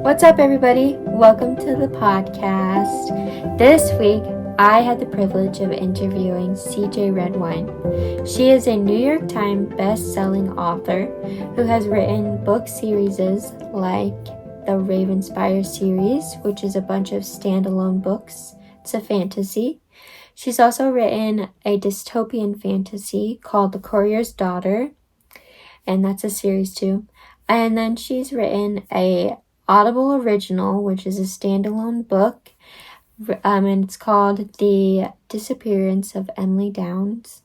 What's up, everybody? Welcome to the podcast. This week, I had the privilege of interviewing CJ Redwine. She is a New York Times best-selling author who has written book series like the Ravenspire series, which is a bunch of standalone books. It's a fantasy. She's also written a dystopian fantasy called The Courier's Daughter, and that's a series too. And then she's written a Audible original, which is a standalone book, and it's called The Disappearance of Emily Downs.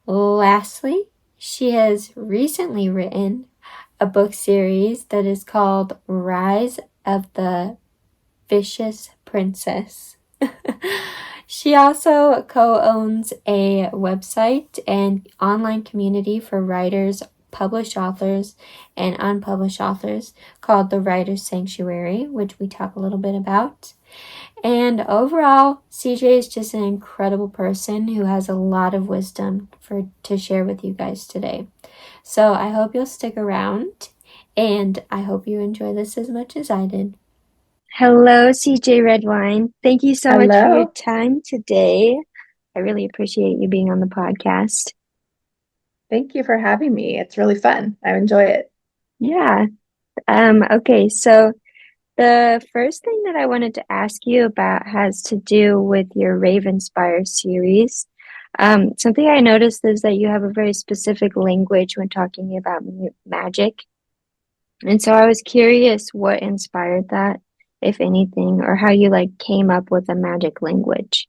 Lastly, she has recently written a book series that is called Rise of the Vicious Princess. She also co-owns a website and online community for writers, published authors, and unpublished authors called The Writer's Sanctuary, which we talk a little bit about. And overall, CJ is just an incredible person who has a lot of wisdom to share with you guys today. So I hope you'll stick around, and I hope you enjoy this as much as I did. Hello, CJ Redwine. Thank you so much for your Hello. time today. I really appreciate you being on the podcast. Thank you for having me. It's really fun. I enjoy it. Yeah. Okay, so the first thing that I wanted to ask you about has to do with your Ravenspire series. Something I noticed is that you have a very specific language when talking about magic. And so I was curious what inspired that, if anything, or how you came up with a magic language.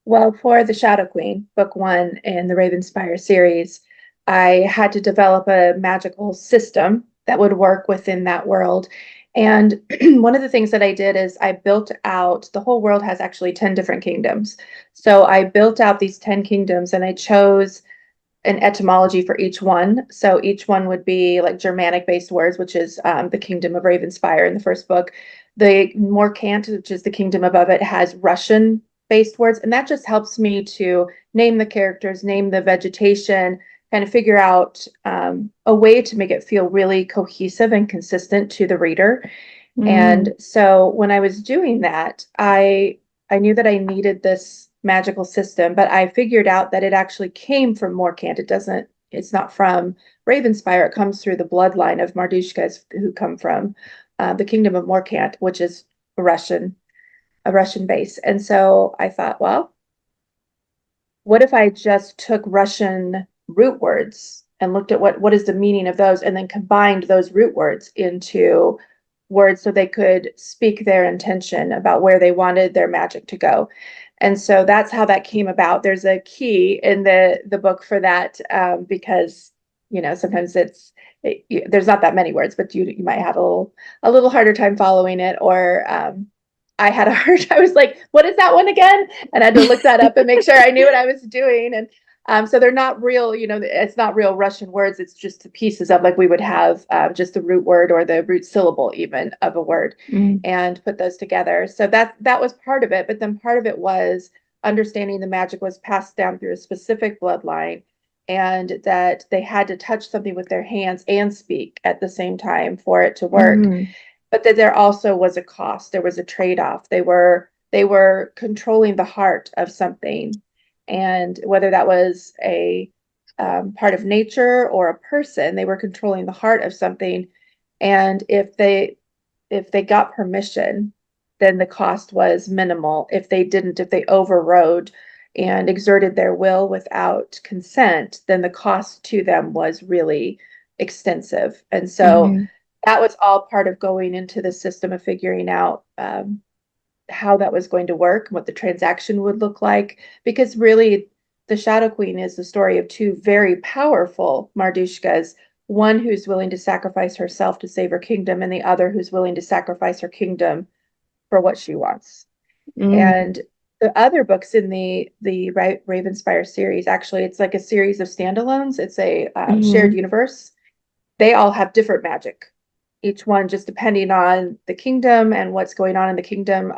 Well, for the Shadow Queen, book one in the Ravenspire series, I had to develop a magical system that would work within that world. And one of the things that I did is I built out the whole world has actually 10 different kingdoms. So I built out these 10 kingdoms and I chose an etymology for each one. So each one would be like Germanic based words, which is the kingdom of Ravenspire in the first book. The Morkant, which is the kingdom above it, has Russian based words. And that just helps me to name the characters, name the vegetation, kind of figure out a way to make it feel really cohesive and consistent to the reader. Mm, And so when I was doing that, I knew that I needed this magical system, but I figured out that it actually came from Morkant. It's not from Ravenspire. It comes through the bloodline of Mardushkas who come from the kingdom of Morkant, which is a Russian base. And so I thought, well, what if I just took Russian root words and looked at what is the meaning of those and then combined those root words into words so they could speak their intention about where they wanted their magic to go. And so that's how that came about. There's a key in the book for that because sometimes there's not that many words, but you might have a little harder time following it, or I had a hard. I was like, "What is that one again?" And I had to look that up and make sure I knew what I was doing. And so they're not real, it's not real Russian words. It's just the pieces of like we would have just the root word or the root syllable even of a word, mm, and put those together. So that was part of it. But then part of it was understanding the magic was passed down through a specific bloodline, and that they had to touch something with their hands and speak at the same time for it to work, mm, but that there also was a cost. There was a trade-off. They were controlling the heart of something, and whether that was a part of nature or a person, they were controlling the heart of something. And if they got permission, then the cost was minimal. If they didn't, if they overrode and exerted their will without consent, then the cost to them was really extensive. And so mm, that was all part of going into the system of figuring out how that was going to work, what the transaction would look like, because really the Shadow Queen is the story of two very powerful Mardushkas, one who's willing to sacrifice herself to save her kingdom, and the other who's willing to sacrifice her kingdom for what she wants. mm, And the other books in the Ravenspire series, actually, it's like a series of standalones. It's a shared mm, universe. They all have different magic, each one just depending on the kingdom and what's going on in the kingdom.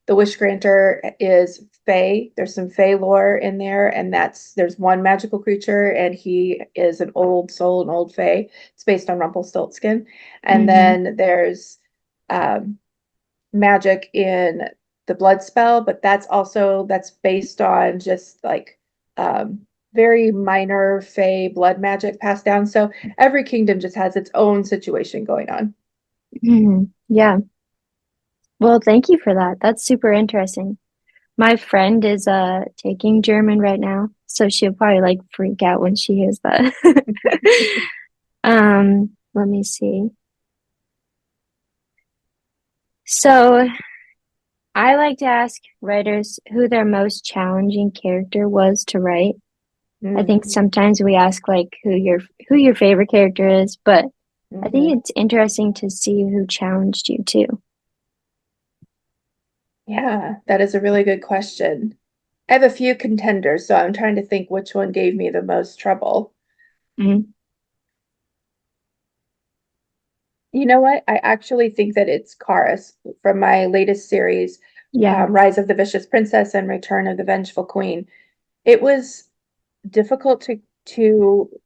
The wish granter is Fae. There's some Fae lore in there, and there's one magical creature, and he is an old soul, an old Fae. It's based on Rumpelstiltskin. And Mm-hmm. then there's um, magic in the blood spell, but that's based on just like um, very minor Fae blood magic passed down. So every kingdom just has its own situation going on. Mm-hmm. Yeah. Well, thank you for that. That's super interesting. My friend is taking German right now, so she'll probably like freak out when she hears that. Let me see. So I like to ask writers who their most challenging character was to write. I Mm, think sometimes we ask like who your favorite character is, but I mhm. think it's interesting to see who challenged you too. Yeah, that is a really good question. I have a few contenders, so I'm trying to think which one gave me the most trouble. Mhm. You know what? I actually think that it's Karis from my latest series, Yeah. Rise of the Vicious Princess and Return of the Vengeful Queen. It was difficult to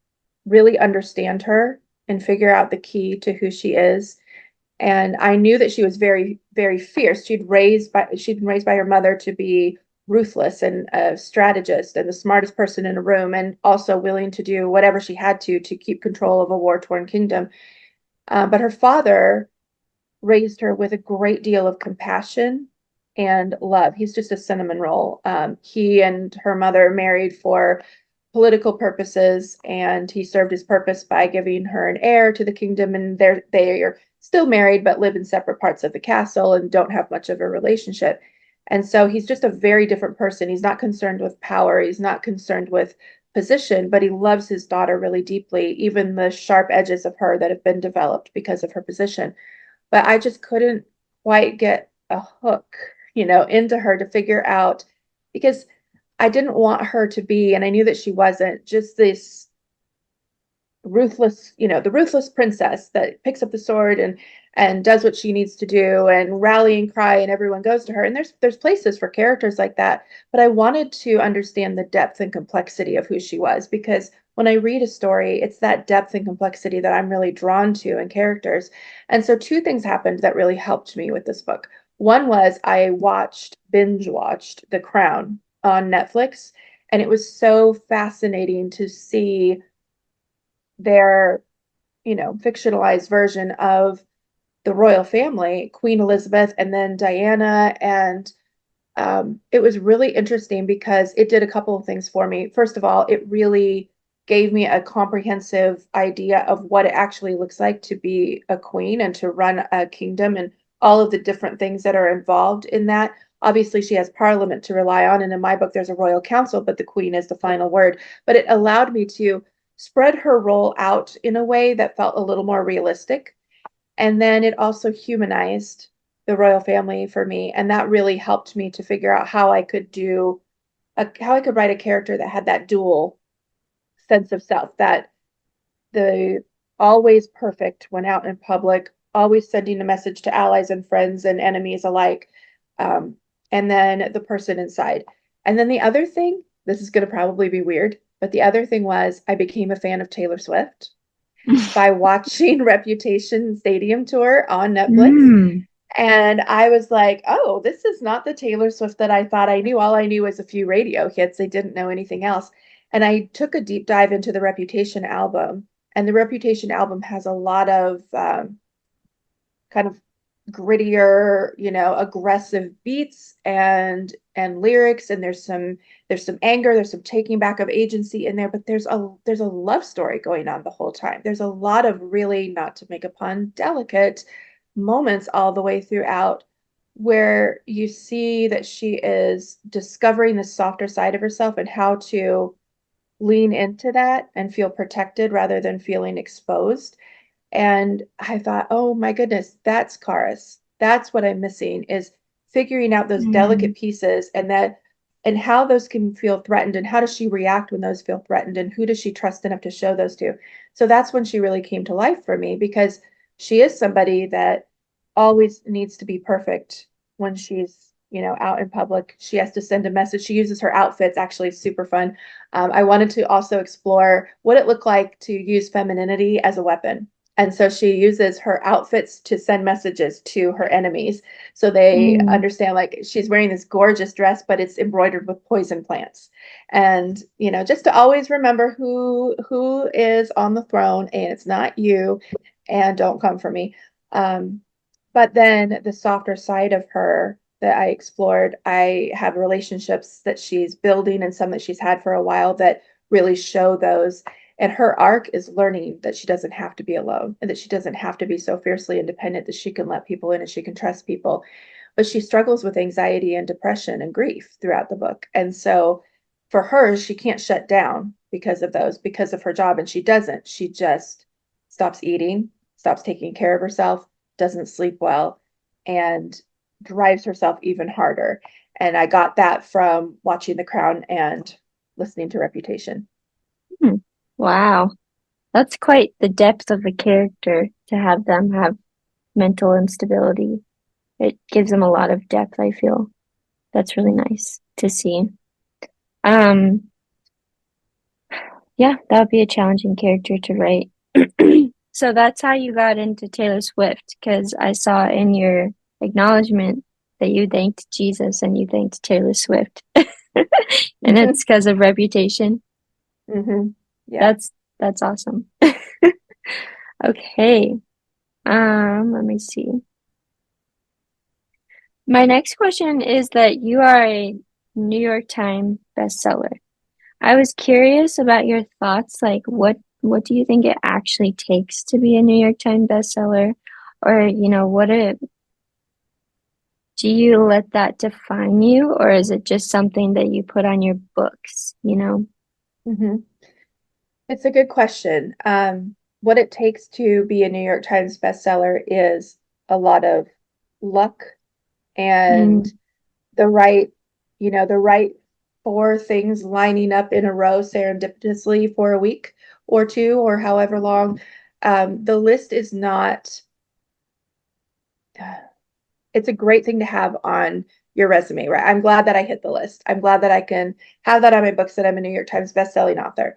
really understand her and figure out the key to who she is. And I knew that she was very, very fierce. She'd been raised by her mother to be ruthless and a strategist and the smartest person in a room, and also willing to do whatever she had to keep control of a war-torn kingdom. But her father raised her with a great deal of compassion and love. He's just a cinnamon roll. He and her mother married for political purposes, and he served his purpose by giving her an heir to the kingdom. And they are still married, but live in separate parts of the castle and don't have much of a relationship. And so he's just a very different person. He's not concerned with power. He's not concerned with position, but he loves his daughter really deeply, even the sharp edges of her that have been developed because of her position. But I just couldn't quite get a hook, into her to figure out, because I didn't want her to be, and I knew that she wasn't, just this ruthless, the ruthless princess that picks up the sword and does what she needs to do and rally and cry and everyone goes to her. And there's places for characters like that, but I wanted to understand the depth and complexity of who she was, because when I read a story, it's that depth and complexity that I'm really drawn to in characters. And so two things happened that really helped me with this book. One was I binge watched The Crown on Netflix, and it was so fascinating to see their, fictionalized version of the royal family, Queen Elizabeth and then Diana. And it was really interesting because it did a couple of things for me. First of all, it really gave me a comprehensive idea of what it actually looks like to be a queen and to run a kingdom and all of the different things that are involved in that. Obviously, she has parliament to rely on, and in my book, there's a royal council, but the queen is the final word. But it allowed me to spread her role out in a way that felt a little more realistic. And then it also humanized the royal family for me. And that really helped me to figure out how I could write a character that had that dual sense of self, that the always perfect when out in public, always sending a message to allies and friends and enemies alike. Um, and then the person inside. And then the other thing, this is going to probably be weird, but the other thing was I became a fan of Taylor Swift by watching Reputation Stadium Tour on Netflix. Mm. And I was like, oh, this is not the Taylor Swift that I thought I knew. All I knew was a few radio hits. I didn't know anything else. And I took a deep dive into the Reputation album. And the Reputation album has a lot of kind of grittier, aggressive beats and lyrics, and there's some anger, there's some taking back of agency in there, but there's a love story going on the whole time. There's a lot of really, not to make a pun, delicate moments all the way throughout, where you see that she is discovering the softer side of herself and how to lean into that and feel protected rather than feeling exposed. And I thought, oh my goodness, that's Karis. That's what I'm missing, is figuring out those Mm. delicate pieces, and how those can feel threatened, and how does she react when those feel threatened, and who does she trust enough to show those to. So that's when she really came to life for me, because she is somebody that always needs to be perfect when she's out in public. She has to send a message. She uses her outfits, actually super fun. I wanted to also explore what it looked like to use femininity as a weapon. And so she uses her outfits to send messages to her enemies. So they Mm. understand, like, she's wearing this gorgeous dress, but it's embroidered with poison plants. And, just to always remember who is on the throne, and it's not you, and don't come for me. Um, but then the softer side of her that I explored, I have relationships that she's building and some that she's had for a while that really show those. And her arc is learning that she doesn't have to be alone and that she doesn't have to be so fiercely independent, that she can let people in and she can trust people. But she struggles with anxiety and depression and grief throughout the book. And so for her, she can't shut down because of those, because of her job. And she doesn't. She just stops eating, stops taking care of herself, doesn't sleep well, and drives herself even harder. And I got that from watching The Crown and listening to Reputation. Hmm. Wow. That's quite the depth of a character to have them have mental instability. It gives them a lot of depth, I feel. That's really nice to see. Um, yeah, that would be a challenging character to write. So that's how you got into Taylor Swift, because I saw in your acknowledgement that you thanked Jesus and you thanked Taylor Swift. And it's because of Reputation. Yeah. That's awesome. Okay. Let me see. My next question is that you are a New York Times bestseller. I was curious about your thoughts, like what do you think it actually takes to be a New York Times bestseller? Or, do you let that define you, or is it just something that you put on your books, you know? hmm It's a good question. What it takes to be a New York Times bestseller is a lot of luck and Mm, the right four things lining up in a row serendipitously for a week or two or however long. The list is not, it's a great thing to have on your resume, right? I'm glad that I hit the list. I'm glad that I can have that on my books that I'm a New York Times bestselling author.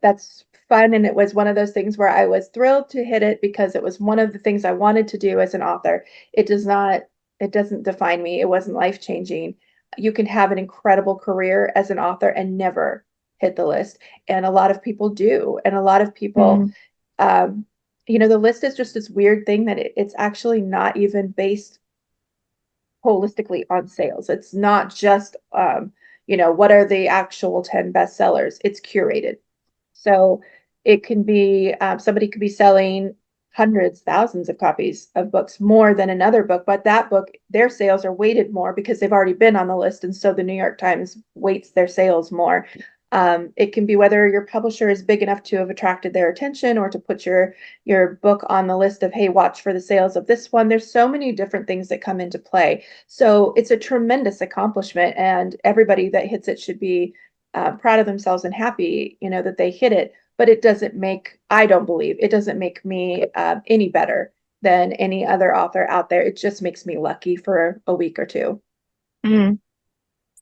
That's fun, and it was one of those things where I was thrilled to hit it because it was one of the things I wanted to do as an author. It does not, it doesn't define me. It wasn't life changing. You can have an incredible career as an author and never hit the list, and a lot of people do, and a lot of people mm, um, the list is just this weird thing that it's actually not even based holistically on sales. It's not just, what are the actual 10 bestsellers? It's curated. So it can be, somebody could be selling hundreds, thousands of copies of books more than another book, but that book, their sales are weighted more because they've already been on the list. And so the New York Times weights their sales more. It can be whether your publisher is big enough to have attracted their attention or to put your book on the list of, hey, watch for the sales of this one. There's so many different things that come into play. So it's a tremendous accomplishment, and everybody that hits it should be proud of themselves and happy, that they hit it. But I don't believe it doesn't make me any better than any other author out there. It just makes me lucky for a week or two. mm.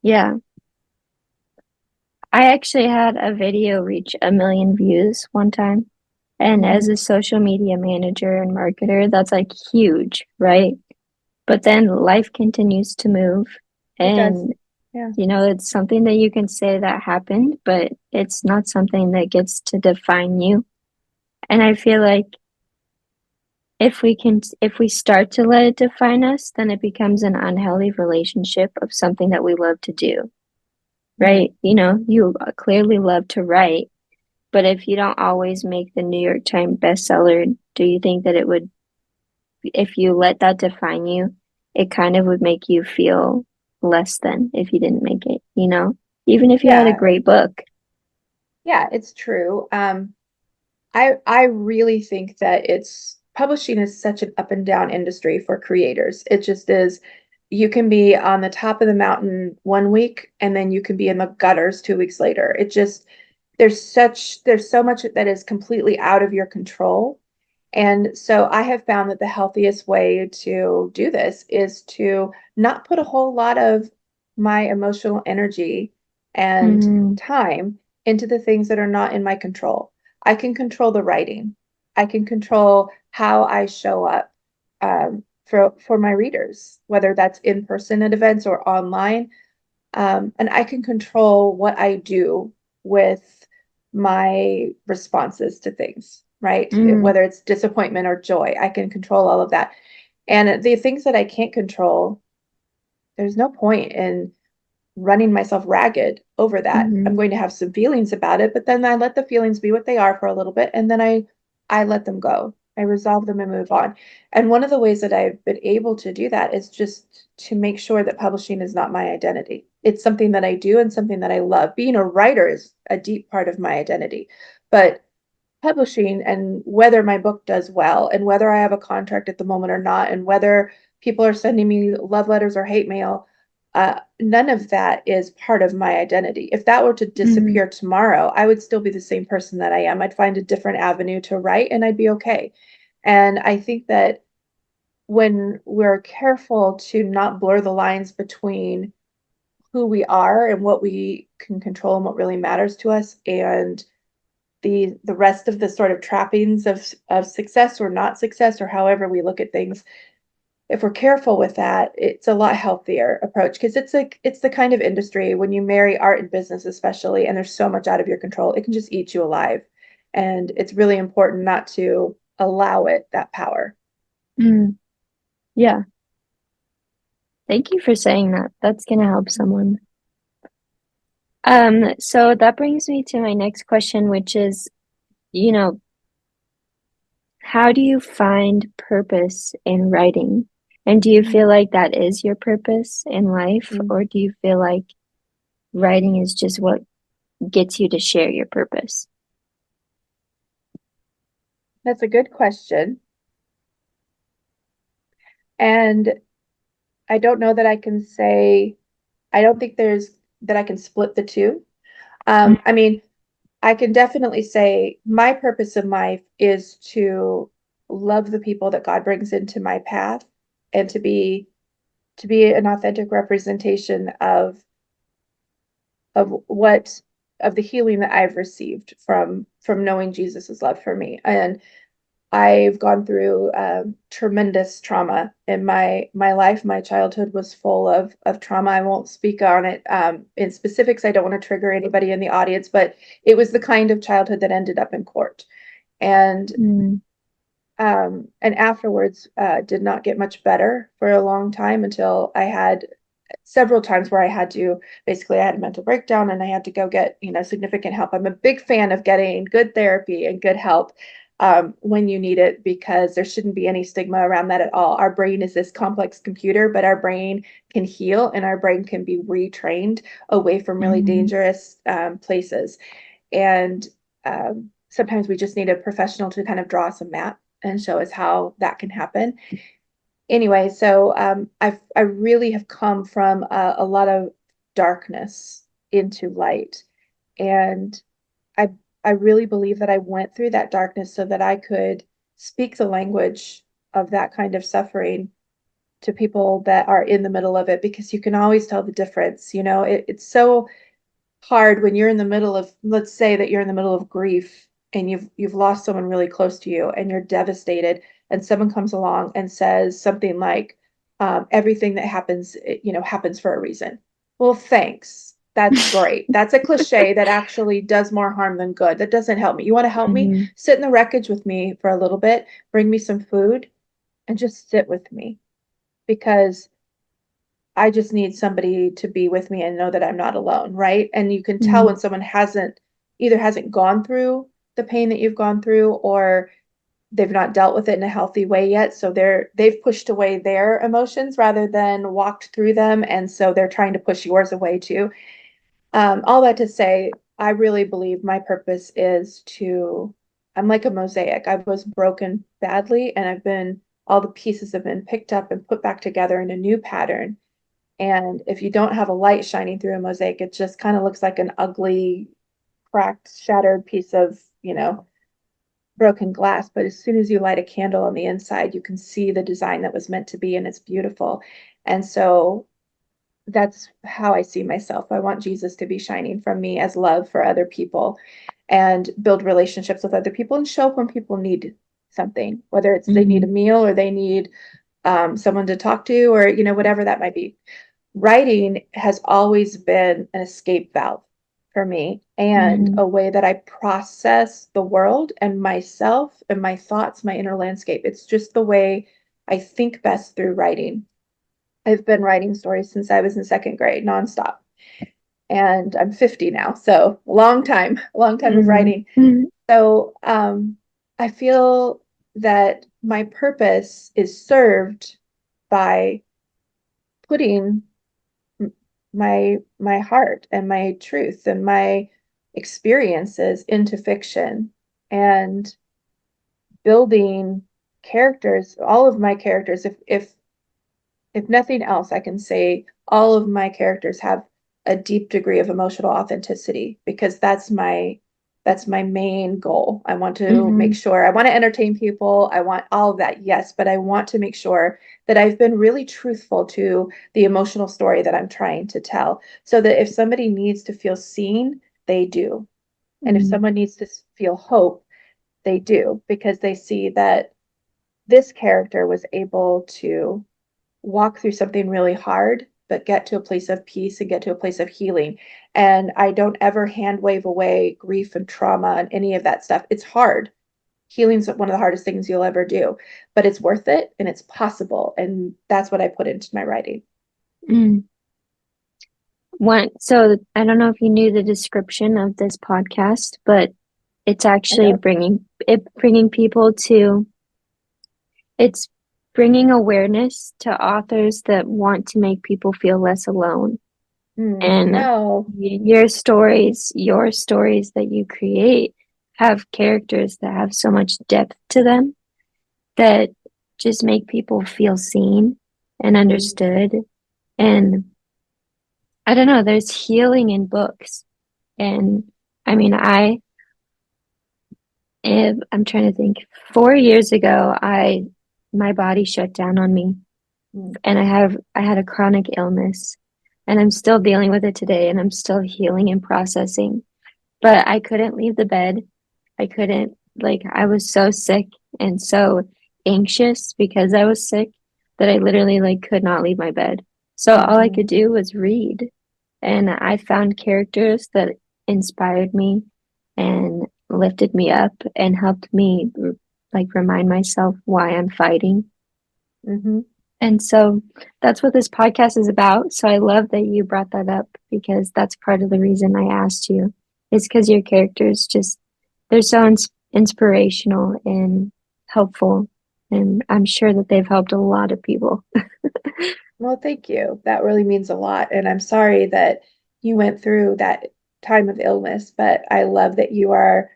Yeah. I actually had a video reach 1 million views one time. And as Mhm. a social media manager and marketer, that's like huge, right? But then life continues to move. It does. And, Yeah. it's something that you can say that happened, but it's not something that gets to define you. And I feel like if we start to let it define us, then it becomes an unhealthy relationship of something that we love to do, Mhm. right? You clearly love to write, but if you don't always make the New York Times bestseller, do you think that it would, if you let that define you, it kind of would make you feel less than if you didn't make it, even if you had a Yeah. great book. Yeah, it's true. I really think that it's publishing is such an up and down industry for creators. It just is. You can be on the top of the mountain one week and then you can be in the gutters 2 weeks later. It just there's so much that is completely out of your control. And so I have found that the healthiest way to do this is to not put a whole lot of my emotional energy and Mm, time into the things that are not in my control. I can control the writing. I can control how I show up for my readers, whether that's in person at events or online. And I can control what I do with my responses to things, right? mm, Whether it's disappointment or joy, I can control all of that. And the things that I can't control, there's no point in running myself ragged over that. I'm mm, going to have some feelings about it, but then I let the feelings be what they are for a little bit, and then I let them go. I resolve them and move on. And one of the ways that I've been able to do that is just to make sure that publishing is not my identity. It's something that I do and something that I love. Being a writer is a deep part of my identity, but publishing and whether my book does well and whether I have a contract at the moment or not, and whether people are sending me love letters or hate mail, none of that is part of my identity. If that were to mm, disappear tomorrow, I would still be the same person that I am. I'd find a different avenue to write and I'd be okay. And I think that when we're careful to not blur the lines between who we are and what we can control and what really matters to us and the rest of the sort of trappings of success or not success or however we look at things, if we're careful with that, it's a lot healthier approach because it's the kind of industry when you marry art and business especially, and there's so much out of your control, it can just eat you alive. And it's really important not to allow it that power. mm. Yeah. Thank you for saying that. That's gonna help someone. So that brings me to my next question, which is, you know, how do you find purpose in writing? And do you feel Mm, like that is your purpose in life, mm. or do you feel like writing is just what gets you to share your purpose? That's a good question. And I don't know that I can say, I don't think there's that I can split the two. Mm, I mean, I can definitely say my purpose in life is to love the people that God brings into my path and to be an authentic representation of what of the healing that I've received from knowing Jesus's love for me. And I've gone through tremendous trauma in my life. My childhood was full of trauma. I won't speak on it in specifics. I don't want to trigger anybody in the audience, but it was the kind of childhood that ended up in court. And mm, and afterwards did not get much better for a long time until I had several times where I had to basically I had a mental breakdown and I had to go get significant help. I'm a big fan of getting good therapy and good help when you need it because there shouldn't be any stigma around that at all. Our brain is this complex computer, but our brain can heal and our brain can be retrained away from really mm, dangerous places. And sometimes we just need a professional to kind of draw us a map and show us how that can happen. Anyway, so I really have come from a lot of darkness into light, and I I really believe that I went through that darkness so that I could speak the language of that kind of suffering to people that are in the middle of it because you can always tell the difference. It's so hard when you're in the middle of, let's say that you're in the middle of grief and you've lost someone really close to you and you're devastated and someone comes along and says something like everything that happens happens for a reason. Well, thanks, that's great. That's a cliche that actually does more harm than good. That doesn't help me. You want to help me? mm, Sit in the wreckage with me for a little bit, bring me some food, and just sit with me because I just need somebody to be with me and know that I'm not alone, right? And you can tell mm, when someone hasn't gone through the pain that you've gone through or they've not dealt with it in a healthy way yet. So they've pushed away their emotions rather than walked through them. And so they're trying to push yours away too. All that to say, I really believe my purpose is I'm like a mosaic. I was broken badly and all the pieces have been picked up and put back together in a new pattern. And if you don't have a light shining through a mosaic, it just kind of looks like an ugly, cracked, shattered piece of, broken glass, but as soon as you light a candle on the inside, you can see the design that was meant to be, and it's beautiful. And so that's how I see myself. I want Jesus to be shining from me as love for other people and build relationships with other people and show up when people need something, whether it's they need a Mm-hmm. meal or they need someone to talk to, or, whatever that might be. Writing has always been an escape valve for me and Mm-hmm. a way that I process the world and myself and my thoughts, my inner landscape. It's just the way I think best through writing. I've been writing stories since I was in second grade, nonstop. And I'm 50 now, so a long time of writing. Mm-hmm. So I feel that my purpose is served by putting my heart and my truth and my experiences into fiction and building characters, all of my characters. If nothing else, I can say all of my characters have a deep degree of emotional authenticity because that's my main goal. I want to make Mm-hmm. sure I want to entertain people. I want all of that, yes, but I want to make sure that I've been really truthful to the emotional story that I'm trying to tell so that if somebody needs to feel seen, they do. And if Mm-hmm. someone needs to feel hope, they do because they see that this character was able to walk through something really hard, but get to a place of peace and get to a place of healing. And I don't ever hand wave away grief and trauma and any of that stuff. It's hard. Healing's one of the hardest things you'll ever do, but it's worth it and it's possible. And that's what I put into my writing. Mm. So I don't know if you knew the description of this podcast, but it's I actually don't. bringing people to it's bringing awareness to authors that want to make people feel less alone. And Oh. your stories that you create have characters that have so much depth to them that just make people feel seen and Mm, understood. And I don't know, there's healing in books. And I mean, I'm trying to think, 4 years ago, my body shut down on me, mm, and I had a chronic illness, and I'm still dealing with it today, and I'm still healing and processing. But I couldn't leave the bed. I couldn't, like, I was so sick and so anxious because I was sick that I literally like could not leave my bed. So all I mhm, could do was read. And I found characters that inspired me and lifted me up and helped me like remind myself why I'm fighting. mhm. And so that's what this podcast is about. So I love that you brought that up because that's part of the reason I asked you is because your characters just, they're so inspirational and helpful. And I'm sure that they've helped a lot of people. Well, thank you. That really means a lot. And I'm sorry that you went through that time of illness, but I love that you are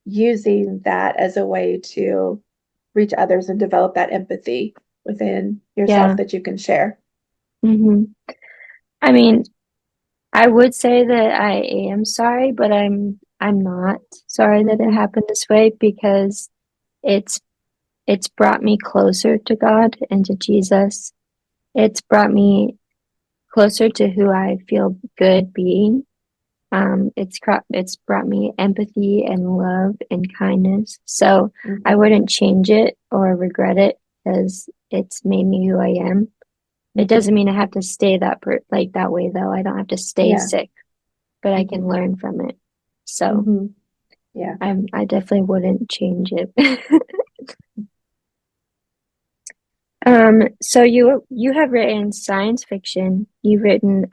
using that as a way to reach others and develop that empathy within yourself Yeah. that you can share. hmm I mean, I would say that I am sorry, but I'm not sorry that it Hmm. happened this way because it's it's brought me closer to God and to Jesus. It's brought me closer to who I feel good being. It's brought me empathy and love and kindness. So I Hmm. wouldn't change it or regret it because it's made me who I am. It Hmm. doesn't mean I have to stay like that way though. I don't have to stay Yeah. sick, but I can Hmm. learn from it. So Hmm. Yeah. I definitely wouldn't change it. So you have written science fiction. You've written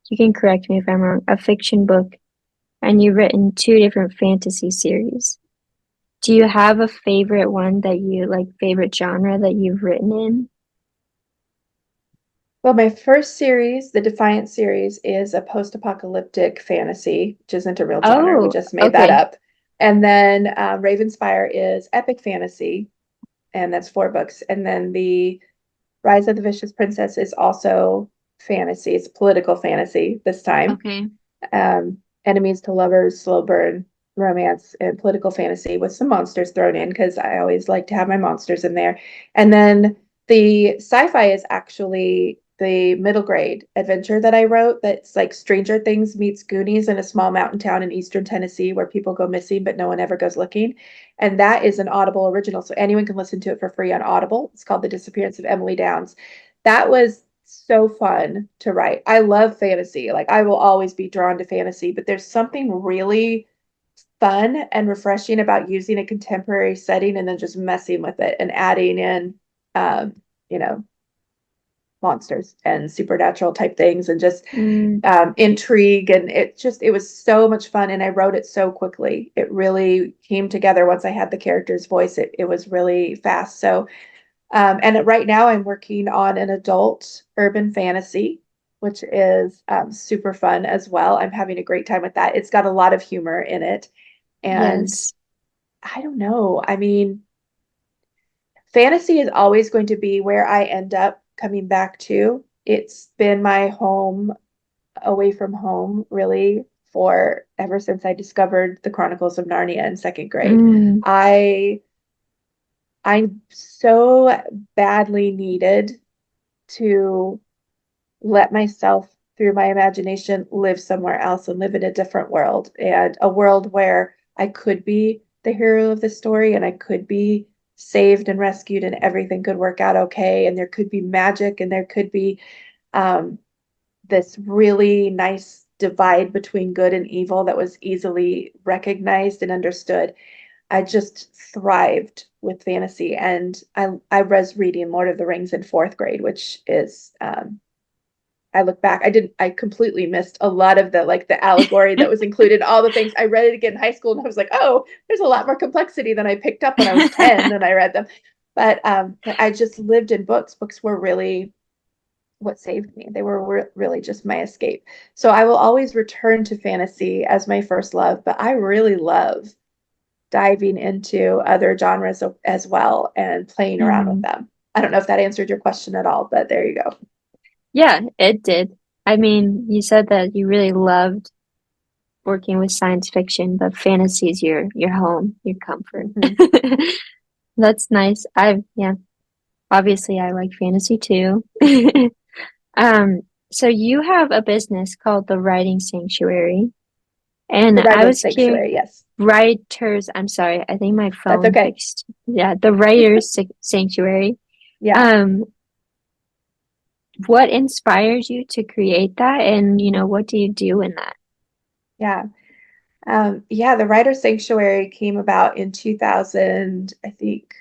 you can correct me if I'm wrong, a fiction book, and you've written two different fantasy series. Do you have a favorite one that you like, favorite genre that you've written in? Well, my first series, the Defiant series, is a post-apocalyptic fantasy, which isn't a real genre. We Oh, just made that okay. up. And then Ravenspire is epic fantasy, and that's 4 books. And then the Rise of the Vicious Princess is also fantasy. It's political fantasy this time. Okay. Enemies to Lovers, Slow Burn, romance and political fantasy with some monsters thrown in because I always like to have my monsters in there. And then the sci-fi is actually the middle grade adventure that I wrote that's like Stranger Things meets Goonies in a small mountain town in eastern Tennessee where people go missing, but no one ever goes looking. And that is an Audible original. So anyone can listen to it for free on Audible. It's called The Disappearance of Emily Downs. That was so fun to write. I love fantasy. Like I will always be drawn to fantasy, but there's something really fun and refreshing about using a contemporary setting and then just messing with it and adding in, um, you know, monsters and supernatural type things and just Mm, intrigue. And it was so much fun. And I wrote it so quickly. It really came together once I had the character's voice. It was really fast. So, and right now I'm working on an adult urban fantasy, which is super fun as well. I'm having a great time with that. It's got a lot of humor in it. And yes. I don't know. I mean, fantasy is always going to be where I end up coming back to. It's been my home away from home, really, for ever since I discovered the Chronicles of Narnia in second grade. Mm, I I so badly needed to let myself through my imagination live somewhere else and live in a different world and a world where I could be the hero of the story and I could be saved and rescued and everything could work out okay and there could be magic and there could be um, this really nice divide between good and evil that was easily recognized and understood. I just thrived with fantasy and I was reading Lord of the Rings in fourth grade, which is I look back, I completely missed a lot of the like the allegory that was included, all the things. I read it again in high school and I was like, oh, there's a lot more complexity than I picked up when I was 10 and I read them. But I just lived in books. Books were really what saved me. They were really just my escape. So I will always return to fantasy as my first love, but I really love diving into other genres as well and playing around with mhm. them. I don't know if that answered your question at all, but there you go. Yeah, it did. I mean, you said that you really loved working with science fiction, but fantasy is your home, your comfort. Mhm. That's nice. Yeah, obviously I like fantasy too. Um, so you have a business called the Writing Sanctuary, and The I Redwine was curious, Sanctuary, yes. I'm sorry, I think my That's phone okay. fixed. Yeah, the Writers Sanctuary. Yeah, Um, what inspires you to create that, and what do you do in that? yeah. Yeah, the Writer Sanctuary came about in 2000, I think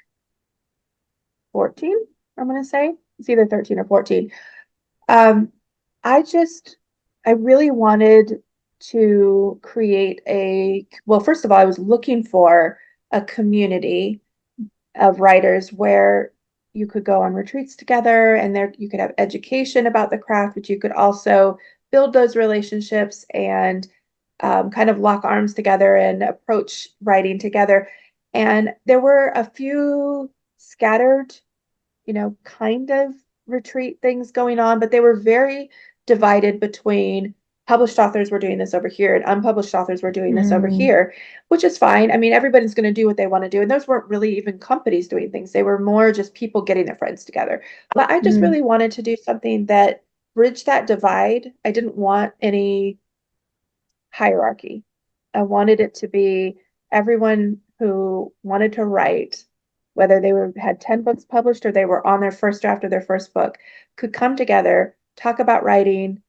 14, I'm gonna say. It's either 13 or 14. Um, I just, I really wanted to create well, first of all, I was looking for a community of writers where you could go on retreats together and there you could have education about the craft, but you could also build those relationships and kind of lock arms together and approach writing together. And there were a few scattered kind of retreat things going on, but they were very divided between published authors were doing this over here and unpublished authors were doing this over Mm, here, which is fine. I mean, everybody's going to do what they want to do. And those weren't really even companies doing things. They were more just people getting their friends together. But I just mm, really wanted to do something that bridged that divide. I didn't want any hierarchy. I wanted it to be everyone who wanted to write, whether they had 10 books published or they were on their first draft of their first book, could come together, talk about writing,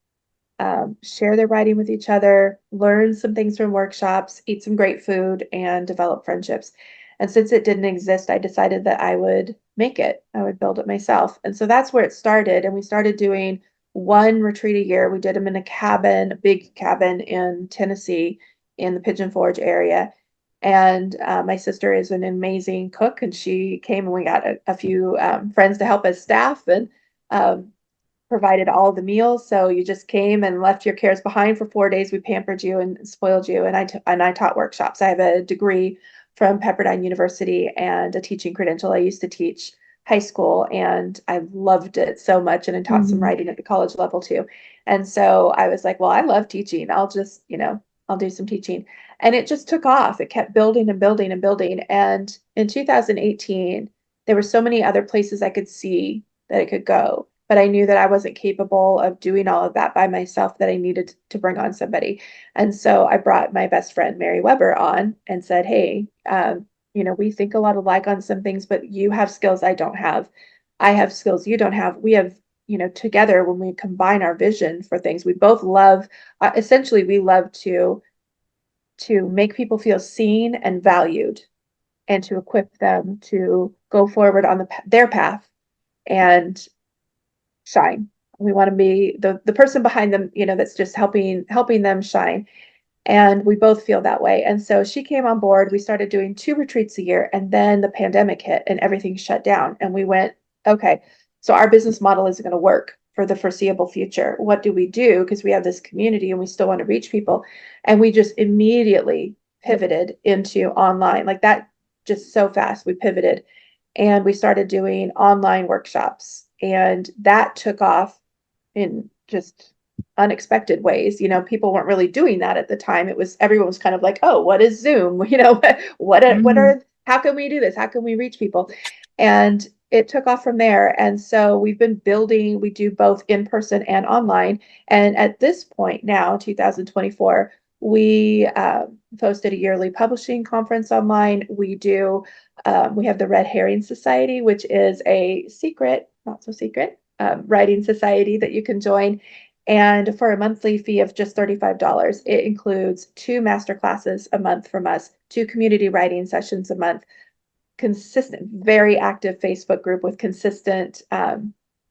share their writing with each other, learn some things from workshops, eat some great food, and develop friendships. And since it didn't exist, I decided that I would make it. I would build it myself. And so that's where it started. And we started doing one retreat a year. We did them in a cabin, a big cabin in Tennessee in the Pigeon Forge area. And my sister is an amazing cook, and she came and we got a few friends to help as staff. And um, provided all the meals. So you just came and left your cares behind for 4 days. We pampered you and spoiled you. And I taught workshops. I have a degree from Pepperdine University and a teaching credential. I used to teach high school and I loved it so much. And I taught some mhm. writing at the college level too. And so I was like, well, I love teaching. I'll do some teaching. And it just took off. It kept building and building and building. And in 2018, there were so many other places I could see that it could go, but I knew that I wasn't capable of doing all of that by myself, that I needed to bring on somebody. And so I brought my best friend, Mary Weber, on and said, hey, we think a lot alike on some things, but you have skills I don't have. I have skills you don't have. We have, together, when we combine our vision for things, we both love, essentially, we love to make people feel seen and valued, and to equip them to go forward on their path and shine. We want to be the person behind them, that's just helping them shine. And we both feel that way. And so she came on board. We started doing 2 retreats a year, and then the pandemic hit and everything shut down. And we went, okay, so our business model isn't going to work for the foreseeable future. What do we do? Because we have this community and we still want to reach people. And we just immediately pivoted into online, like that, just so fast. We pivoted and we started doing online workshops. And that took off in just unexpected ways. People weren't really doing that at the time. Everyone was kind of like, oh, what is Zoom? Mm-hmm. How can we do this? How can we reach people? And it took off from there. And so we've been building, we do both in person and online. And at this point now, 2024, we hosted a yearly publishing conference online. We have the Red Herring Society, which is a secret, not so secret, writing society that you can join. And for a monthly fee of just $35, it includes 2 masterclasses a month from us, 2 community writing sessions a month, consistent, very active Facebook group with consistent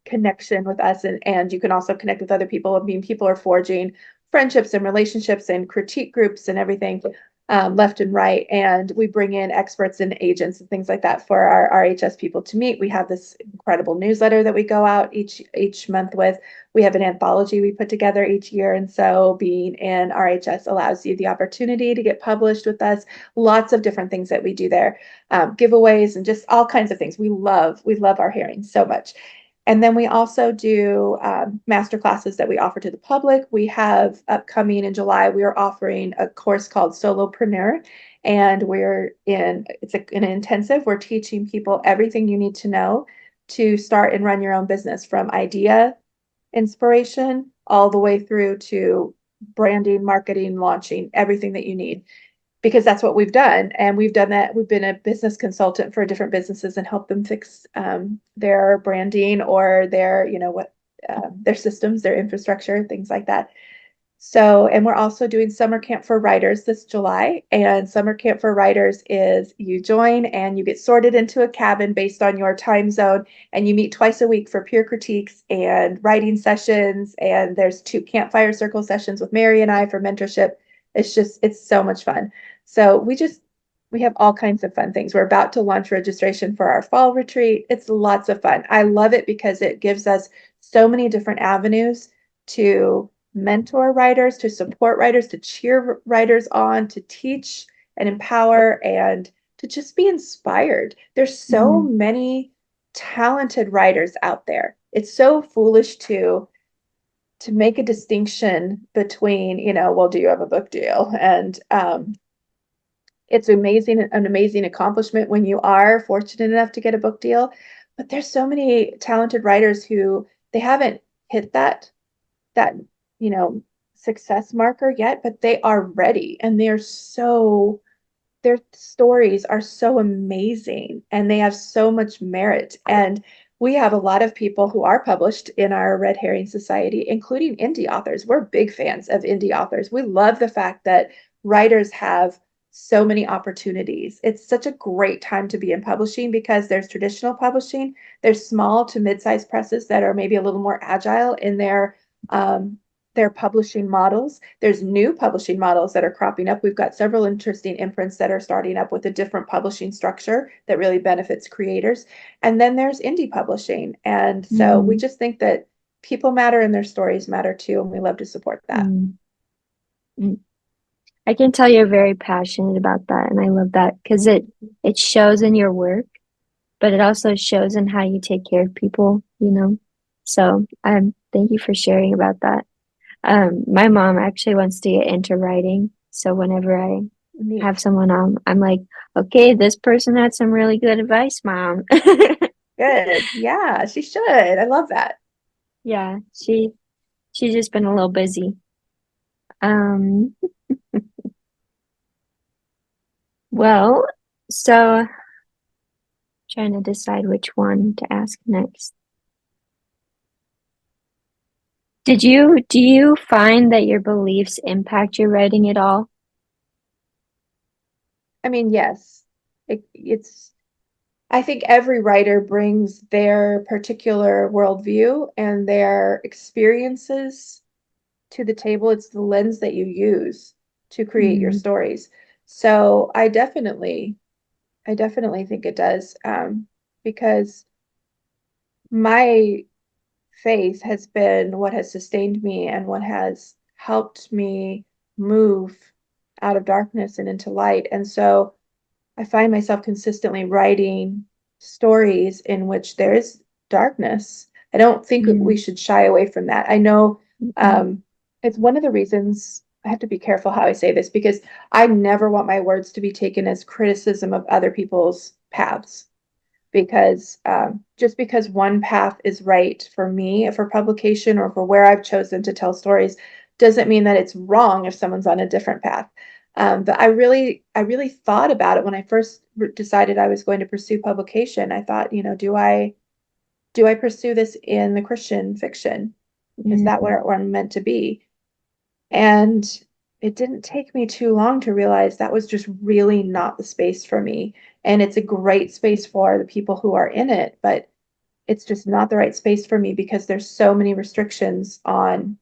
connection with us. And you can also connect with other people. I mean, people are forging friendships and relationships and critique groups and everything, left and right. And we bring in experts and agents and things like that for our RHS people to meet. We have this incredible newsletter that we go out each month with. We have an anthology we put together each year. And so being in RHS allows you the opportunity to get published with us. Lots of different things that we do there, giveaways and just all kinds of things. We love our hearings so much. And then we also do master classes that we offer to the public. We have upcoming in July, we are offering a course called Solopreneur, and it's an intensive. We're teaching people everything you need to know to start and run your own business, from idea, inspiration, all the way through to branding, marketing, launching, everything that you need, because that's what we've done. And we've done that. We've been a business consultant for different businesses and helped them fix their branding or their systems, their infrastructure, things like that. So, and we're also doing summer camp for writers this July. And summer camp for writers is you join and you get sorted into a cabin based on your time zone, and you meet twice a week for peer critiques and writing sessions. And there's 2 campfire circle sessions with Mary and I for mentorship. It's so much fun. So we have all kinds of fun things. We're about to launch registration for our fall retreat. It's lots of fun. I love it because it gives us so many different avenues to mentor writers, to support writers, to cheer writers on, to teach and empower, and to just be inspired. There's so many talented writers out there. It's so foolish to make a distinction between, well, do you have a book deal? And it's an amazing accomplishment when you are fortunate enough to get a book deal. But there's so many talented writers who they haven't hit that success marker yet, but they are ready, and their stories are so amazing and they have so much merit. And we have a lot of people who are published in our Red Herring Society, including indie authors. We're big fans of indie authors. We love the fact that writers have so many opportunities. It's such a great time to be in publishing, because there's traditional publishing, there's small to mid-sized presses that are maybe a little more agile in their publishing models. There's new publishing models that are cropping up. We've got several interesting imprints that are starting up with a different publishing structure that really benefits creators. And then there's indie publishing. And so we just think that people matter and their stories matter too, and we love to support that. Mm-hmm. I can tell you're very passionate about that, and I love that because it shows in your work, but it also shows in how you take care of people, So thank you for sharing about that. My mom actually wants to get into writing, So whenever I Neat. have someone on, I'm like, okay, this person had some really good advice, Mom. Good. Yeah, she should. I love that. Yeah, she's just been a little busy. Um, well, so trying to decide which one to ask next. Do you find that your beliefs impact your writing at all? I mean, yes, it's, I think every writer brings their particular worldview and their experiences to the table. It's the lens that you use to create your Mm, stories. So I definitely think it does, because my faith has been what has sustained me and what has helped me move out of darkness and into light. And so I find myself consistently writing stories in which there is darkness. I don't think we mm, should shy away from that. I know, mm, um, it's one of the reasons I have to be careful how I say this because I never want my words to be taken as criticism of other people's paths. Because just because one path is right for me for publication or for where I've chosen to tell stories doesn't mean that it's wrong if someone's on a different path. But I really thought about it when I first decided I was going to pursue publication. I thought, you know, do I pursue this in the Christian fiction? Is that mm, where I'm meant to be? And it didn't take me too long to realize that was just really not the space for me. And it's a great space for the people who are in it, but it's just not the right space for me because there's so many restrictions on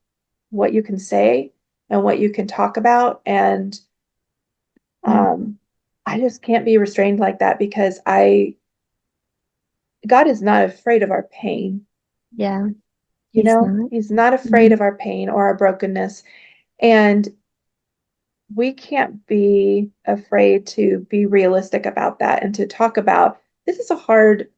what you can say and what you can talk about. And mm. um, I just can't be restrained like that because God is not afraid of our pain. Yeah, You he's know, not. He's not afraid Mm, of our pain or our brokenness. And we can't be afraid to be realistic about that and to talk about this is a hard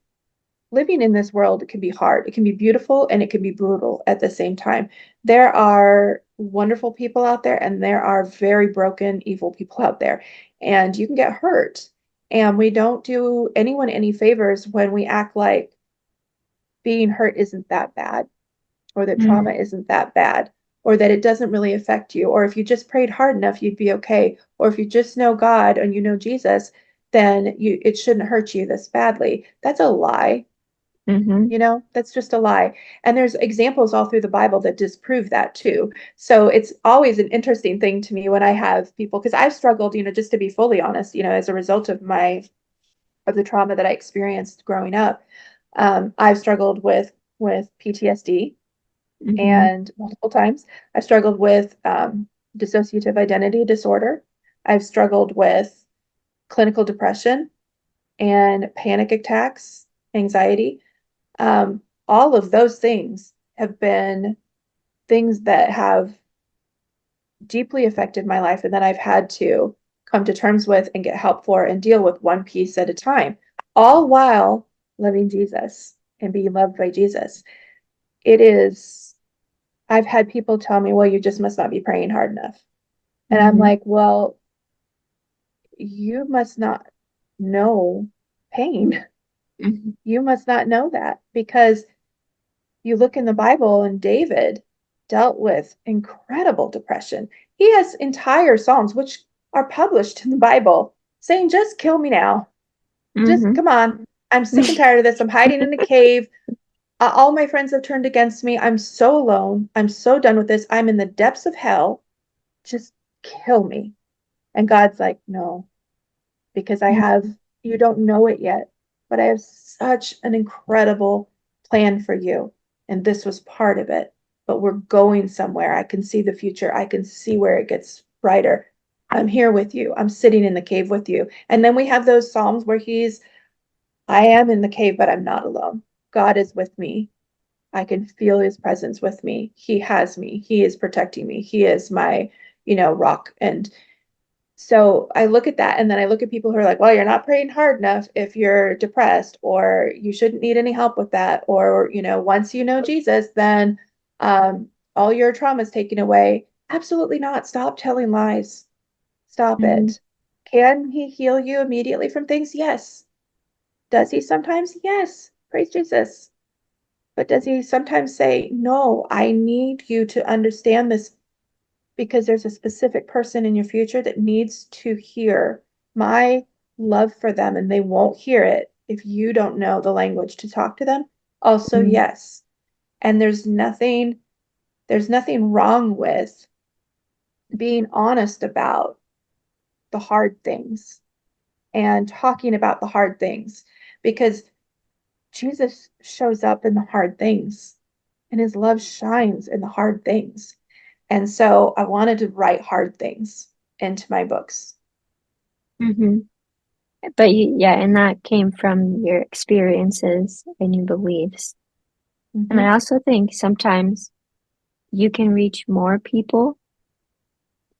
living in this world. It can be hard. It can be beautiful and it can be brutal at the same time. There are wonderful people out there and there are very broken, evil people out there, and you can get hurt. And we don't do anyone any favors when we act like being hurt isn't that bad or that trauma mm, isn't that bad, or that it doesn't really affect you, or if you just prayed hard enough, you'd be okay, or if you just know God and you know Jesus, then it shouldn't hurt you this badly. That's a lie. mm-hmm, That's just a lie. And there's examples all through the Bible that disprove that too. So it's always an interesting thing to me when I have people, because I've struggled, just to be fully honest, as a result of the trauma that I experienced growing up. I've struggled with PTSD mm-hmm, and multiple times. I've struggled with dissociative identity disorder. I've struggled with clinical depression and panic attacks, anxiety. All of those things have been things that have deeply affected my life and that I've had to come to terms with and get help for and deal with one piece at a time, all while loving Jesus and being loved by Jesus. It is, I've had people tell me, well, you just must not be praying hard enough. And I'm mm-hmm, like, well, you must not know pain. mm-hmm, You must not know that because you look in the Bible and David dealt with incredible depression. He has entire Psalms, which are published in the Bible, saying, just kill me now. Just mm-hmm. come on. I'm sick and tired of this. I'm hiding in a cave. All my friends have turned against me. I'm so alone. I'm so done with this. I'm in the depths of hell. Just kill me. And God's like, no, because you don't know it yet, but I have such an incredible plan for you. And this was part of it. But we're going somewhere. I can see the future. I can see where it gets brighter. I'm here with you. I'm sitting in the cave with you. And then we have those Psalms where I am in the cave, but I'm not alone. God is with me. I can feel his presence with me. He has me. He is protecting me. He is my, rock. And so I look at that and then I look at people who are like, well, you're not praying hard enough if you're depressed, or you shouldn't need any help with that. Or, once you know Jesus, then all your trauma is taken away. Absolutely not. Stop telling lies. Stop Mhm. it. Can he heal you immediately from things? Yes. Does he sometimes? Yes. Praise Jesus. But does he sometimes say, no, I need you to understand this because there's a specific person in your future that needs to hear my love for them and they won't hear it if you don't know the language to talk to them? Also, Mhm. yes. And there's nothing wrong with being honest about the hard things and talking about the hard things because Jesus shows up in the hard things and his love shines in the hard things. And so I wanted to write hard things into my books. Mhm. But yeah, and that came from your experiences and your beliefs. And Mm-hmm. I also think sometimes you can reach more people,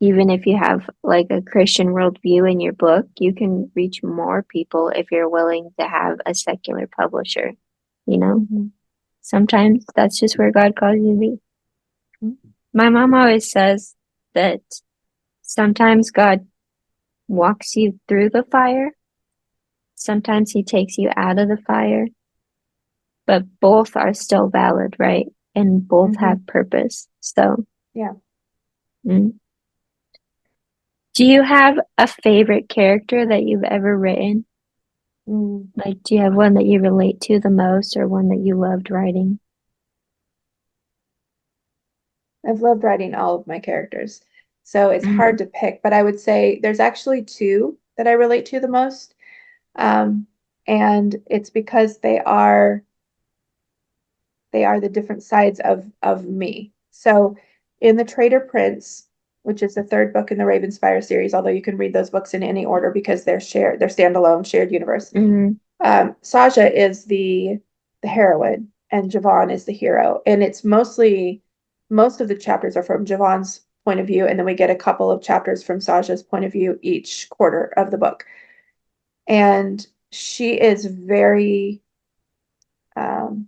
even if you have like a Christian worldview in your book, you can reach more people if you're willing to have a secular publisher, you know? Mm-hmm. Sometimes that's just where God calls you to be. My mom always says that sometimes God walks you through the fire, sometimes he takes you out of the fire, but both are still valid, right? And both Mm-hmm. have purpose. So, Yeah. mm. Do you have a favorite character that you've ever written? Mm. Like, do you have one that you relate to the most or one that you loved writing? I've loved writing all of my characters. So it's hard Mm, to pick, but I would say there's actually two that I relate to the most. Um, and it's because they are the different sides of me. So in the Traitor Prince, which is the third book in the Ravenspire series, although you can read those books in any order because they're standalone, shared universe. mm, Saja is the heroine and Javon is the hero. And it's most of the chapters are from Javon's point of view, and then we get a couple of chapters from Saja's point of view each quarter of the book. And she is very um,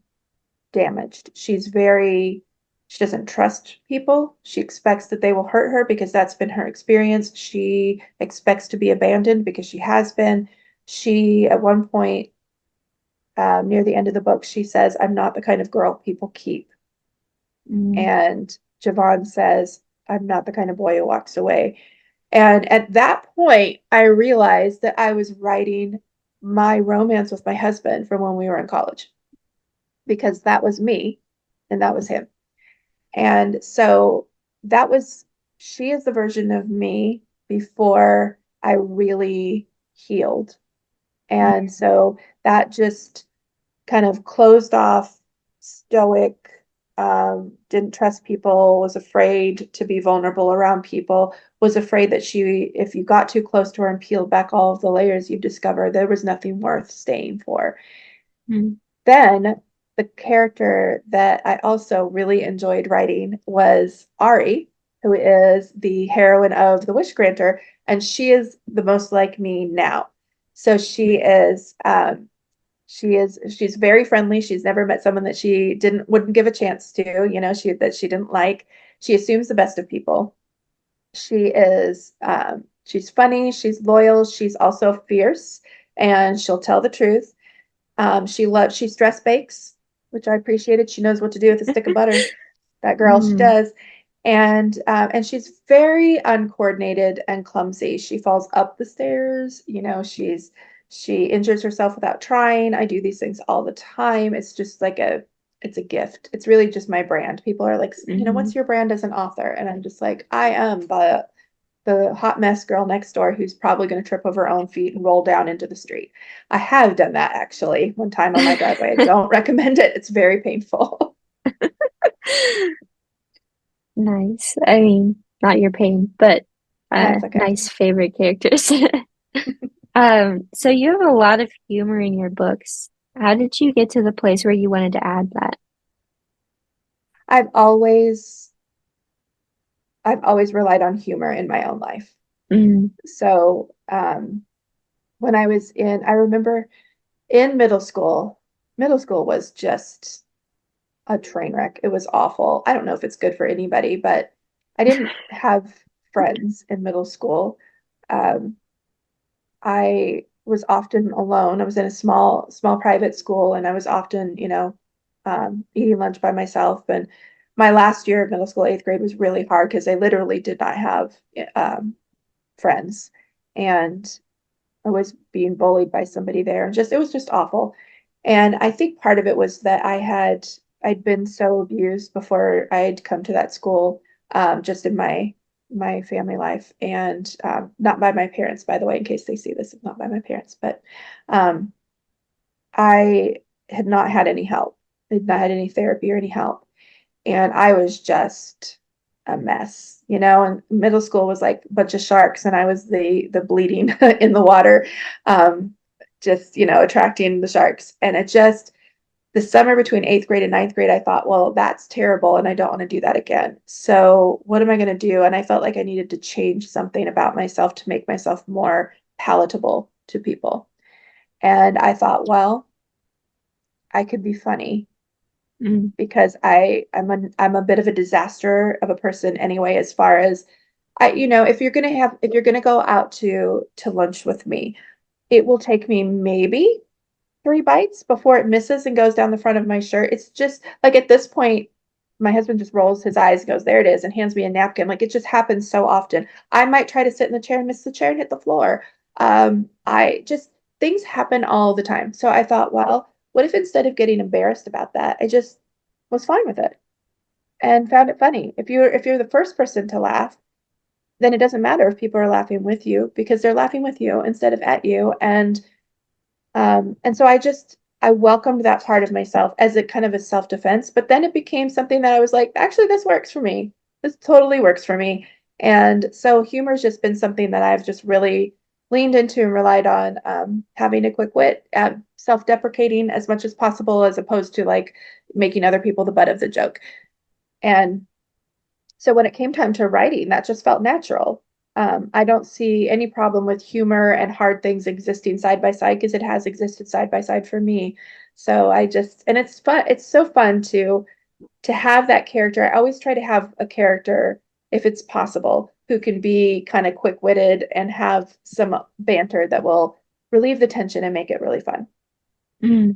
damaged. She doesn't trust people. She expects that they will hurt her because that's been her experience. She expects to be abandoned because she has been. She, at one point, near the end of the book, she says, I'm not the kind of girl people keep. mm, And Javon says, I'm not the kind of boy who walks away. And at that point, I realized that I was writing my romance with my husband from when we were in college because that was me and that was him. And so that was, she is the version of me before I really healed. And mm, so that just kind of closed off, stoic, didn't trust people, was afraid to be vulnerable around people, was afraid that if you got too close to her and peeled back all of the layers, you'd discover there was nothing worth staying for. mm, Then the character that I also really enjoyed writing was Ari, who is the heroine of The Wish Granter, and she is the most like me now. So she's very friendly. She's never met someone that she wouldn't give a chance to, that she didn't like. She assumes the best of people. She's funny, she's loyal, she's also fierce, and she'll tell the truth. She stress bakes, which I appreciated. She knows what to do with a stick of butter. That girl, she mm, does. And she's very uncoordinated and clumsy. She falls up the stairs, she injures herself without trying. I do these things all the time. It's a gift. It's really just my brand. People are like, mm. what's your brand as an author? And I'm just like, I am the hot mess girl next door who's probably going to trip over her own feet and roll down into the street. I have done that actually one time on my driveway. I don't recommend it. It's very painful. Nice. I mean, not your pain, but That's okay. nice favorite characters. So you have a lot of humor in your books. How did you get to the place where you wanted to add that? I've always I've always relied on humor in my own life. Mm, So I remember in middle school was just a train wreck. It was awful. I don't know if it's good for anybody, but I didn't have friends in middle school. Um, I was often alone. I was in a small private school, and I was often, eating lunch by myself. And my last year of middle school, eighth grade, was really hard because I literally did not have um, friends, and I was being bullied by somebody there, and just it was just awful. And I think part of it was that I'd been so abused before I had come to that school, just in my family life, and not by my parents, by the way, in case they see this, it's not by my parents, but um, I had not had any help. I had not had any therapy or any help, and I was just a mess, and middle school was like a bunch of sharks, and I was the bleeding in the water, um, just, attracting the sharks. And it just the summer between eighth grade and ninth grade, I thought, well, that's terrible, and I don't want to do that again. So what am I going to do? And I felt like I needed to change something about myself to make myself more palatable to people. And I thought, well, I could be funny Mm. because I'm a bit of a disaster of a person anyway, as far as if you're gonna go out to lunch with me, it will take me maybe 3 bites before it misses and goes down the front of my shirt. It's just like at this point, my husband just rolls his eyes and goes, there it is, and hands me a napkin. Like it just happens so often. I might try to sit in the chair and miss the chair and hit the floor. I just things happen all the time. So I thought, well, what if instead of getting embarrassed about that, I just was fine with it and found it funny. If you're the first person to laugh, then it doesn't matter if people are laughing with you because they're laughing with you instead of at you. And so I welcomed that part of myself as a kind of a self-defense, but then it became something that I was like, actually, this works for me. This totally works for me. And so humor's just been something that I've just really leaned into and relied on, having a quick wit, self-deprecating as much as possible, as opposed to like making other people the butt of the joke. And so when it came time to writing, that just felt natural. I don't see any problem with humor and hard things existing side by side because it has existed side by side for me. So and it's fun. It's so fun to have that character. I always try to have a character, if it's possible, who can be kind of quick-witted and have some banter that will relieve the tension and make it really fun. Mm.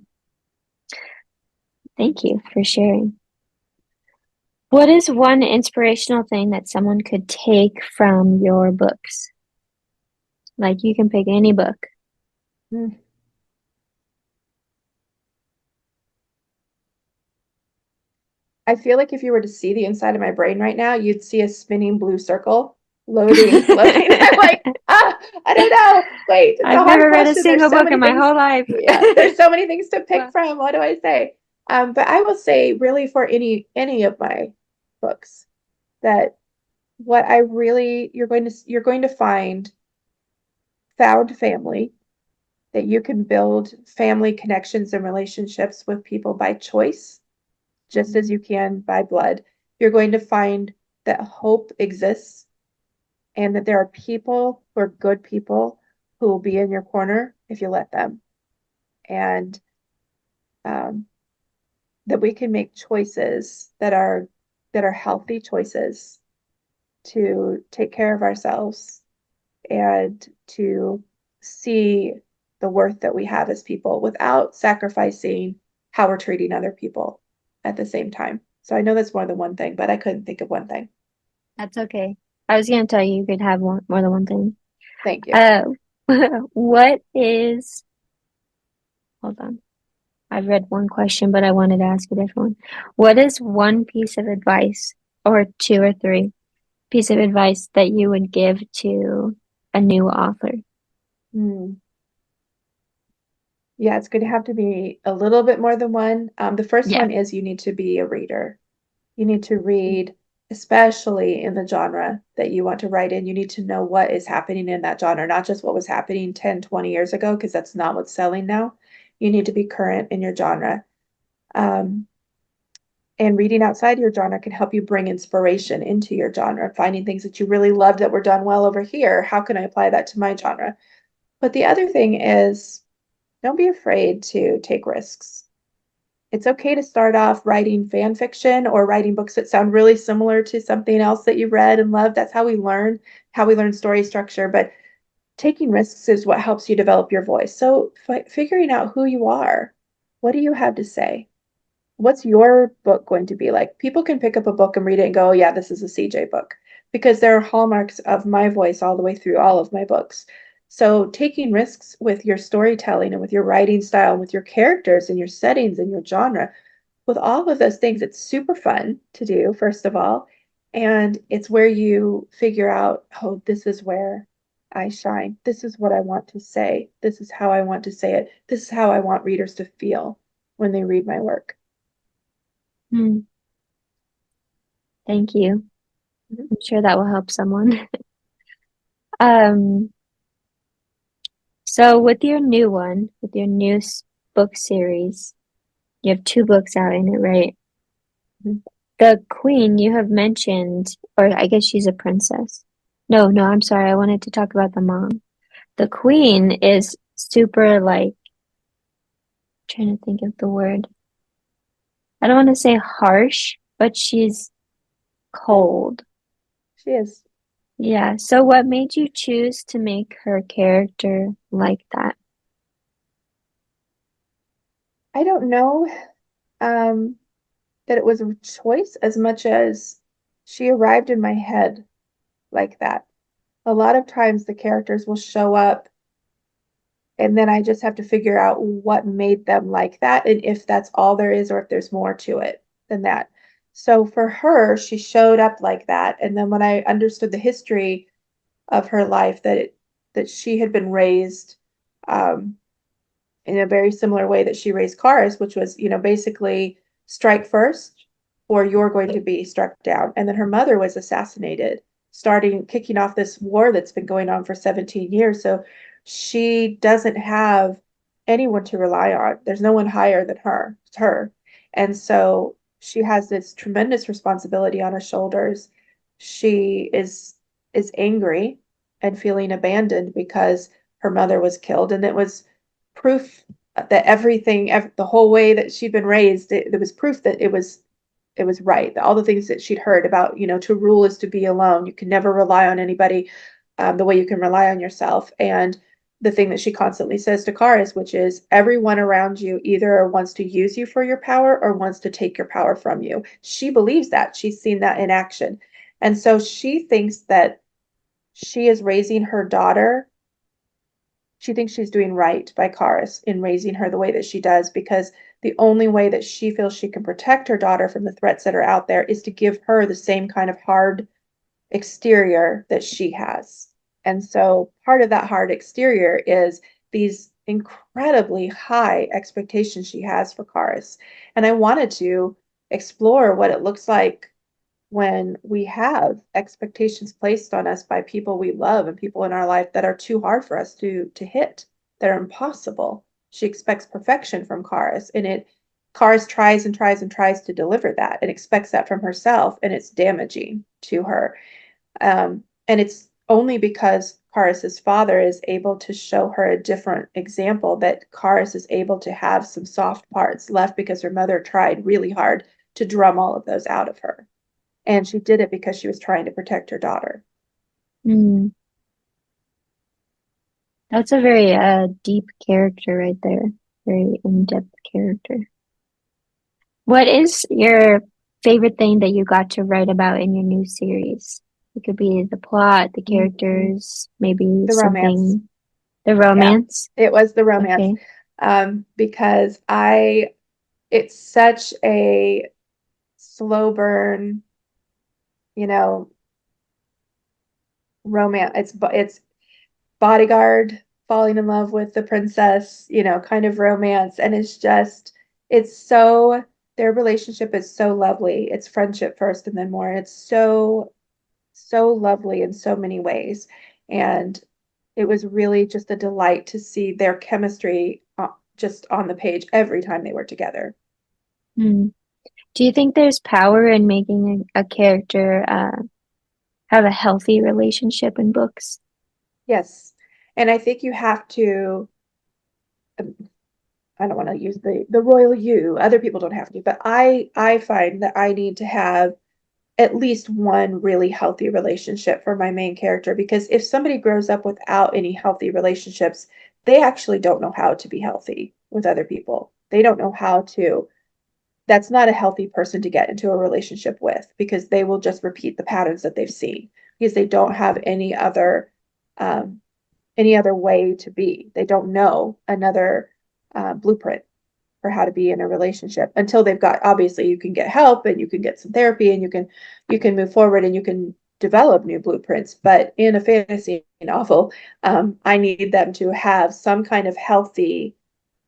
Thank you for sharing. What is one inspirational thing that someone could take from your books? Like you can pick any book. Mm. I feel like if you were to see the inside of my brain right now, you'd see a spinning blue circle loading, loading. I'm like, I don't know. Wait, it's a I've hard never read a question. There's single so book in many my things. whole life. Yeah, there's so many things to pick Well, from. What do I say? But I will say really for any of my books that what I really you're going to find found family, that you can build family connections and relationships with people by choice just as you can by blood. You're going to find that hope exists and that there are people who are good people who will be in your corner if you let them. And um, that we can make choices that are healthy choices to take care of ourselves and to see the worth that we have as people without sacrificing how we're treating other people at the same time. So I know that's more than one thing, but I couldn't think of one thing. that's okay. I was gonna tell you you could have more than one thing. Thank you. Uh, what is, hold on. I've read one question, but I wanted to ask a different one. What is one piece of advice, or two or three piece of advice that you would give to a new author? Hmm. Yeah, it's going to have to be a little bit more than one. The first Yeah. one is you need to be a reader. You need to read, especially in the genre that you want to write in. You need to know what is happening in that genre, not just what was happening 10, 20 years ago, because that's not what's selling now. You need to be current in your genre. Um, and reading outside your genre can help you bring inspiration into your genre, finding things that you really love that were done well over here. How can I apply that to my genre? But the other thing is, don't be afraid to take risks. It's okay to start off writing fan fiction or writing books that sound really similar to something else that you read and loved. That's how we learn story structure. But taking risks is what helps you develop your voice. So figuring out who you are, what do you have to say? What's your book going to be like? People can pick up a book and read it and go, oh, yeah, this is a CJ book, because there are hallmarks of my voice all the way through all of my books. So taking risks with your storytelling and with your writing style and with your characters and your settings and your genre, with all of those things, it's super fun to do, first of all. And it's where you figure out, oh, this is where I shine. This is what I want to say. This is how I want to say it. This is how I want readers to feel when they read my work. Hmm. Thank you. Mhm. I'm sure that will help someone. Um, so with your new one, with your new book series, you have two books out in it, right? Mhm. The queen you have mentioned, or I guess she's a princess. No, I'm sorry. I wanted to talk about the mom. The queen is super like, trying to think of the word. I don't want to say harsh, but she's cold. She is. Yeah. So what made you choose to make her character like that? I don't know um, that it was a choice as much as she arrived in my head like that. A lot of times the characters will show up and then I just have to figure out what made them like that and if that's all there is or if there's more to it than that. So for her, she showed up like that. And then when I understood the history of her life, that she had been raised um, in a very similar way that she raised Karis, which was, basically strike first or you're going to be struck down. And then her mother was assassinated, kicking off this war that's been going on for 17 years. So she doesn't have anyone to rely on. There's no one higher than her. It's her. And so she has this tremendous responsibility on her shoulders. She is angry and feeling abandoned because her mother was killed, and it was proof that the whole way that she'd been raised, there was proof that it was right. That all the things that she'd heard about, to rule is to be alone. You can never rely on anybody the way you can rely on yourself. And the thing that she constantly says to Karis, which is everyone around you either wants to use you for your power or wants to take your power from you. She believes that. She's seen that in action. And so she thinks that she is raising her daughter. She thinks she's doing right by Karis in raising her the way that she does, because the only way that she feels she can protect her daughter from the threats that are out there is to give her the same kind of hard exterior that she has. And so part of that hard exterior is these incredibly high expectations she has for Karis. And I wanted to explore what it looks like when we have expectations placed on us by people we love and people in our life that are too hard for us to hit, that are impossible. She expects perfection from Karis, and Karis tries and tries and tries to deliver that and expects that from herself, and it's damaging to her. And it's only because Karis's father is able to show her a different example that Karis is able to have some soft parts left, because her mother tried really hard to drum all of those out of her. And she did it because she was trying to protect her daughter. Mm, that's a very deep character right there. Very in-depth character. What is your favorite thing that you got to write about in your new series? It could be the plot, the Mhm. characters, maybe The romance. something, the Yeah, romance. it was the romance. Okay. Because it's such a slow burn, you know, romance. It's bodyguard falling in love with the princess, kind of romance. And it's so, their relationship is so lovely. It's friendship first and then more. It's so, so lovely in so many ways. And it was really just a delight to see their chemistry just on the page every time they were together. Hmm. Do you think there's power in making a character have a healthy relationship in books? Yes. And I think you have to, I don't want to use the royal you. Other people don't have to, but I find that I need to have at least one really healthy relationship for my main character, because if somebody grows up without any healthy relationships, they actually don't know how to be healthy with other people. They don't know how to, that's not a healthy person to get into a relationship with, because they will just repeat the patterns that they've seen, because they don't have um, any other way to be. They don't know another blueprint for how to be in a relationship until they've got, obviously you can get help and you can get some therapy and you can move forward and you can develop new blueprints. But in a fantasy novel, I need them to have some kind of healthy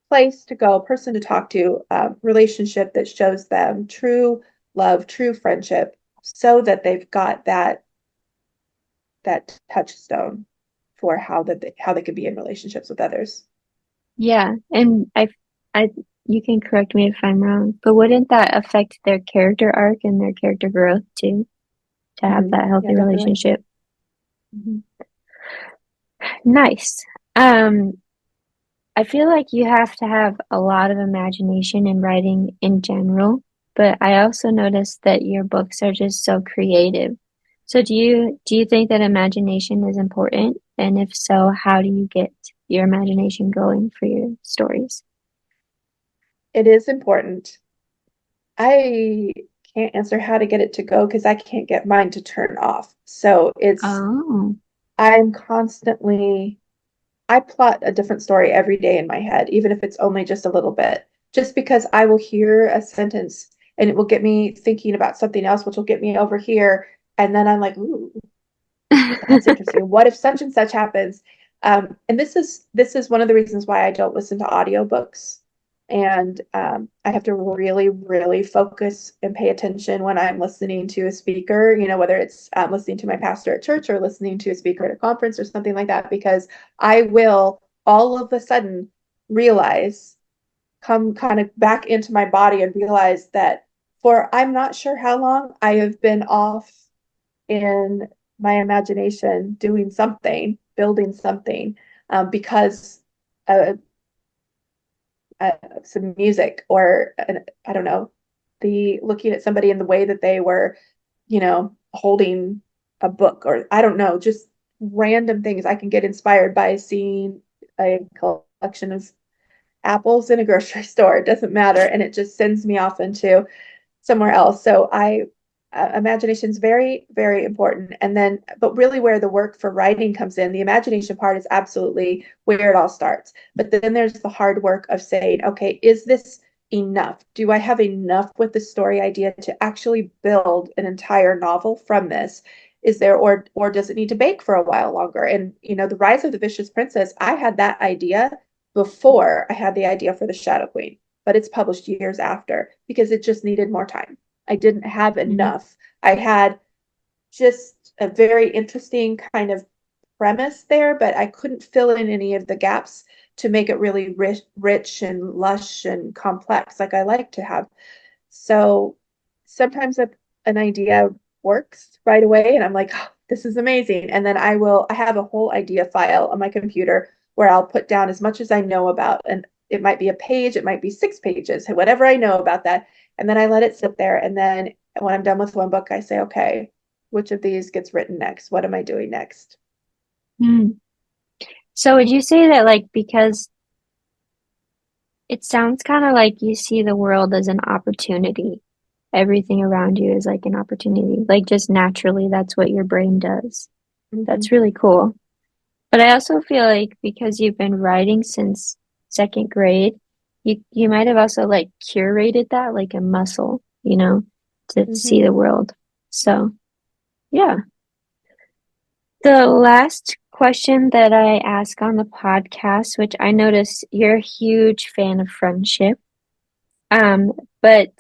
place to go, person to talk to, relationship that shows them true love, true friendship, so that they've got that touchstone for how they can be in relationships with others. Yeah, and I, you can correct me if I'm wrong, but wouldn't that affect their character arc and their character growth too, to have that Yeah, healthy definitely. relationship? Mhm. Nice. I feel like you have to have a lot of imagination in writing in general, but I also noticed that your books are just so creative. So do you think that imagination is important? And if so, how do you get your imagination going for your stories? It is important. I can't answer how to get it to go because I can't get mine to turn off. So Oh. I'm constantly, I plot a different story every day in my head, even if it's only just a little bit, just because I will hear a sentence and it will get me thinking about something else, which will get me over here. And then I'm like, ooh, that's interesting. What if such and such happens? And this is one of the reasons why I don't listen to audiobooks. And I have to really, really focus and pay attention when I'm listening to a speaker, whether it's listening to my pastor at church or listening to a speaker at a conference or something like that, because I will all of a sudden realize, come kind of back into my body and realize that for I'm not sure how long I have been off in my imagination doing something, building something, because uh, uh, some music or I don't know, the looking at somebody in the way that they were, holding a book, or I don't know, just random things. I can get inspired by seeing a collection of apples in a grocery store. It doesn't matter. And it just sends me off into somewhere else. So imagination is very, very important. And then, but really where the work for writing comes in, the imagination part is absolutely where it all starts. But then there's the hard work of saying, okay, is this enough? Do I have enough with the story idea to actually build an entire novel from this? Is there, or does it need to bake for a while longer? And the Rise of the Vicious Princess, I had that idea before I had the idea for the Shadow Queen, but it's published years after because it just needed more time. I didn't have Mhm. enough. I had just a very interesting kind of premise there, but I couldn't fill in any of the gaps to make it really rich and lush and complex like I like to have. So sometimes an idea works right away and I'm like, oh, this is amazing. And then I have a whole idea file on my computer where I'll put down as much as I know about, and it might be a page, it might be 6 pages, whatever I know about that. And then I let it sit there. And then when I'm done with one book, I say, okay, which of these gets written next? What am I doing next? Mm. So would you say that like because it sounds kind of like you see the world as an opportunity. Everything around you is like an opportunity. Like just naturally, that's what your brain does. Mm-hmm. That's really cool. But I also feel like because you've been writing since second grade, you might have also like curated that like a muscle, to see Mm-hmm. the world. So, yeah. The last question that I ask on the podcast, which I notice you're a huge fan of friendship. Um, but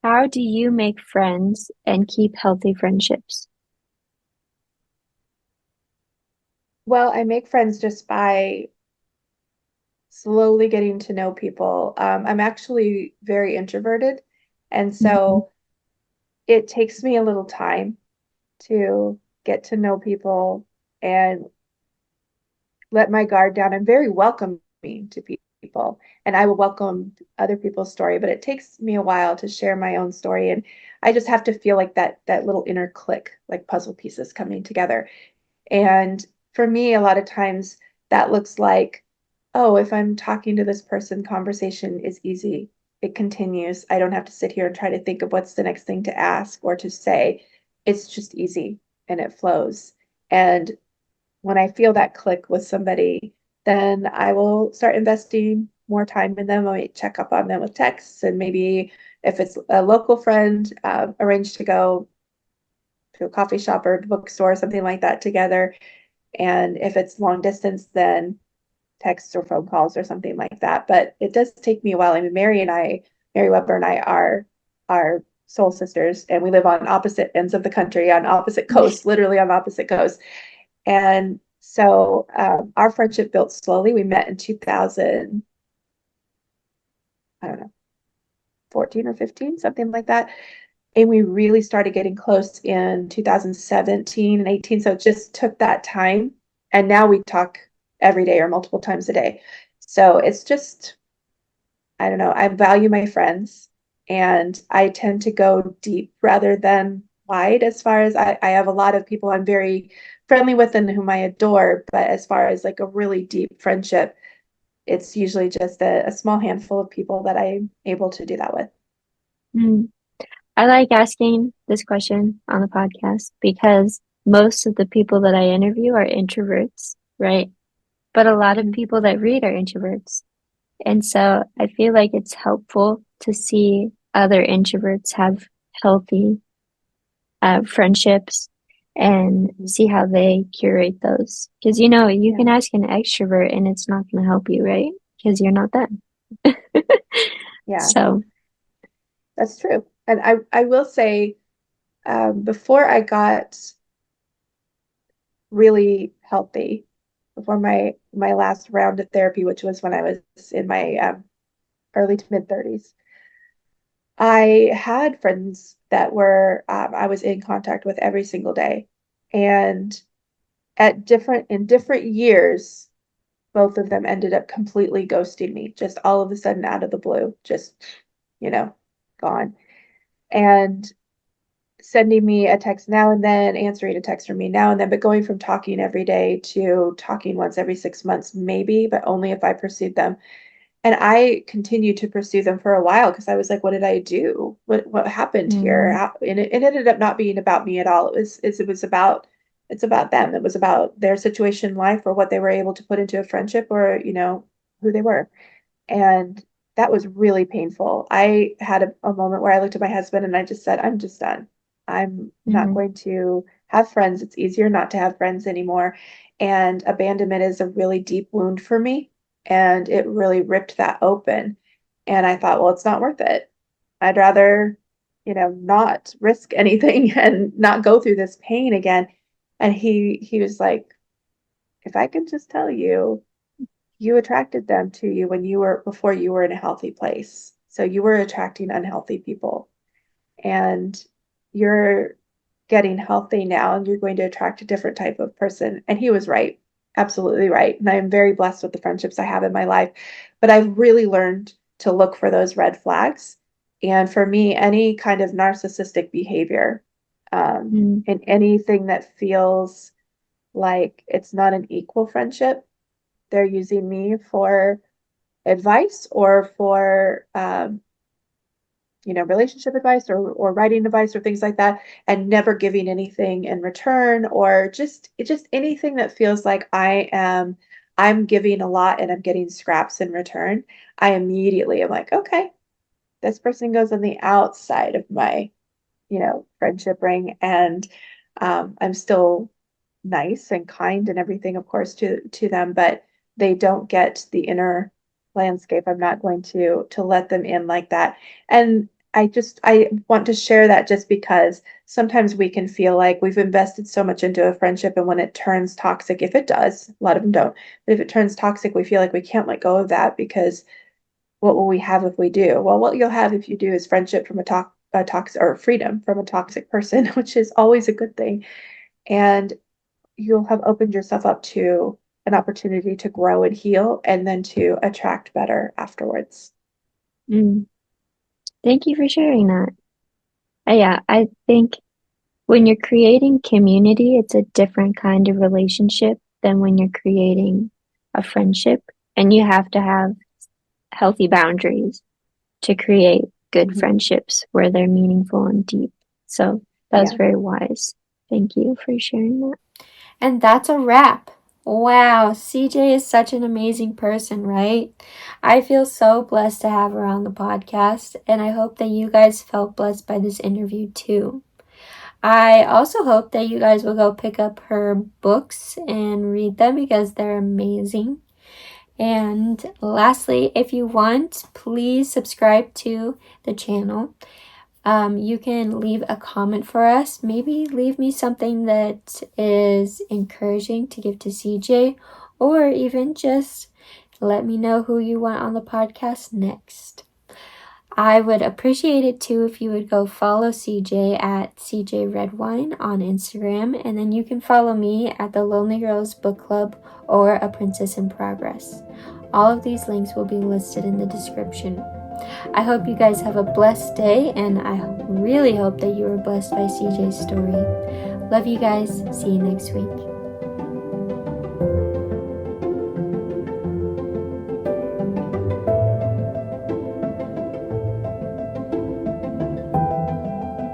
how do you make friends and keep healthy friendships? Well, I make friends just by slowly getting to know people. I'm actually very introverted, and Mhm. so it takes me a little time to get to know people and let my guard down. I'm very welcoming to people, and I will welcome other people's story, but it takes me a while to share my own story. And I just have to feel like that little inner click, like puzzle pieces coming together. And for me, a lot of times that looks like, oh, if I'm talking to this person, conversation is easy. It continues. I don't have to sit here and try to think of what's the next thing to ask or to say. It's just easy and it flows. And when I feel that click with somebody, then I will start investing more time in them. I might check up on them with texts, and maybe if it's a local friend, arrange to go to a coffee shop or a bookstore, something like that together. And if it's long distance, then texts or phone calls or something like that. But it does take me a while. I mean, Mary Weber and I are soul sisters, and we live on opposite ends of the country, on opposite coasts, literally on opposite coasts. And so our friendship built slowly. We met in 2000, I don't know, 14 or 15, something like that. And we really started getting close in 2017 and 18. So it just took that time. And now we talk every day or multiple times a day. So it's just, I don't know, I value my friends, and I tend to go deep rather than wide. As far as I have a lot of people I'm very friendly with and whom I adore. But as far as like a really deep friendship, it's usually just a small handful of people that I'm able to do that with. Mm. I like asking this question on the podcast because most of the people that I interview are introverts, right? But a lot of Mhm. people that read are introverts. And so I feel like it's helpful to see other introverts have healthy friendships and Mhm. see how they curate those. Because, you know, you can Yeah, ask an extrovert and it's not going to help you, right? Because you're not them. yeah, So, that's true. And I will say, before I got really healthy, before my last round of therapy, which was when I was in my early to mid 30s, I had friends that were I was in contact with every single day, and in different years, both of them ended up completely ghosting me, just all of a sudden out of the blue, just you know, gone. And sending me a text now and then, answering a text from me now and then, but going from talking every day to talking once every 6 months, maybe, but only if I pursued them. And I continued to pursue them for a while because I was like, what did I do? What happened here? mm, And it ended up not being about me at all. It was about it's about them. It was about their situation in life, or what they were able to put into a friendship, or who they were. And that was really painful. I had a moment where I looked at my husband and I just said, I'm just done. I'm not mm, going to have friends. It's easier not to have friends anymore. And abandonment is a really deep wound for me. And it really ripped that open. And I thought, well, it's not worth it. I'd rather, not risk anything and not go through this pain again. And he was like, if I could just tell you, you attracted them to you when you were before you were in a healthy place. So you were attracting unhealthy people, and you're getting healthy now, and you're going to attract a different type of person. And he was right, absolutely right. And I am very blessed with the friendships I have in my life. But I've really learned to look for those red flags. And for me, any kind of narcissistic behavior, mm, and anything that feels like it's not an equal friendship, they're using me for advice or for relationship advice or writing advice or things like that, and never giving anything in return, or just anything that feels like I'm giving a lot and I'm getting scraps in return. I immediately am like, okay, this person goes on the outside of my friendship ring, and I'm still nice and kind and everything, of course, to them, but they don't get the inner landscape. I'm not going to let them in like that. And I want to share that just because sometimes we can feel like we've invested so much into a friendship, and when it turns toxic, if it does, a lot of them don't, but if it turns toxic, we feel like we can't let go of that because what will we have if we do? Well, what you'll have if you do is friendship from a toxic, or freedom from a toxic person, which is always a good thing. And you'll have opened yourself up to an opportunity to grow and heal and then to attract better afterwards. Mm. Thank you for sharing that. Yeah, I think when you're creating community, it's a different kind of relationship than when you're creating a friendship. And you have to have healthy boundaries to create good Mhm. friendships where they're meaningful and deep. So that was Yeah. very wise. Thank you for sharing that. And that's a wrap. Wow, CJ is such an amazing person, right? I feel so blessed to have her on the podcast, and I hope that you guys felt blessed by this interview too. I also hope that you guys will go pick up her books and read them because they're amazing. And lastly, if you want, please subscribe to the channel. You can leave a comment for us. Maybe leave me something that is encouraging to give to CJ, or even just let me know who you want on the podcast next. I would appreciate it too if you would go follow CJ at CJ Redwine on Instagram, and then you can follow me at the Lonely Girls Book Club or A Princess in Progress. All of these links will be listed in the description. I hope you guys have a blessed day, and I really hope that you were blessed by CJ's story. Love you guys. See you next week.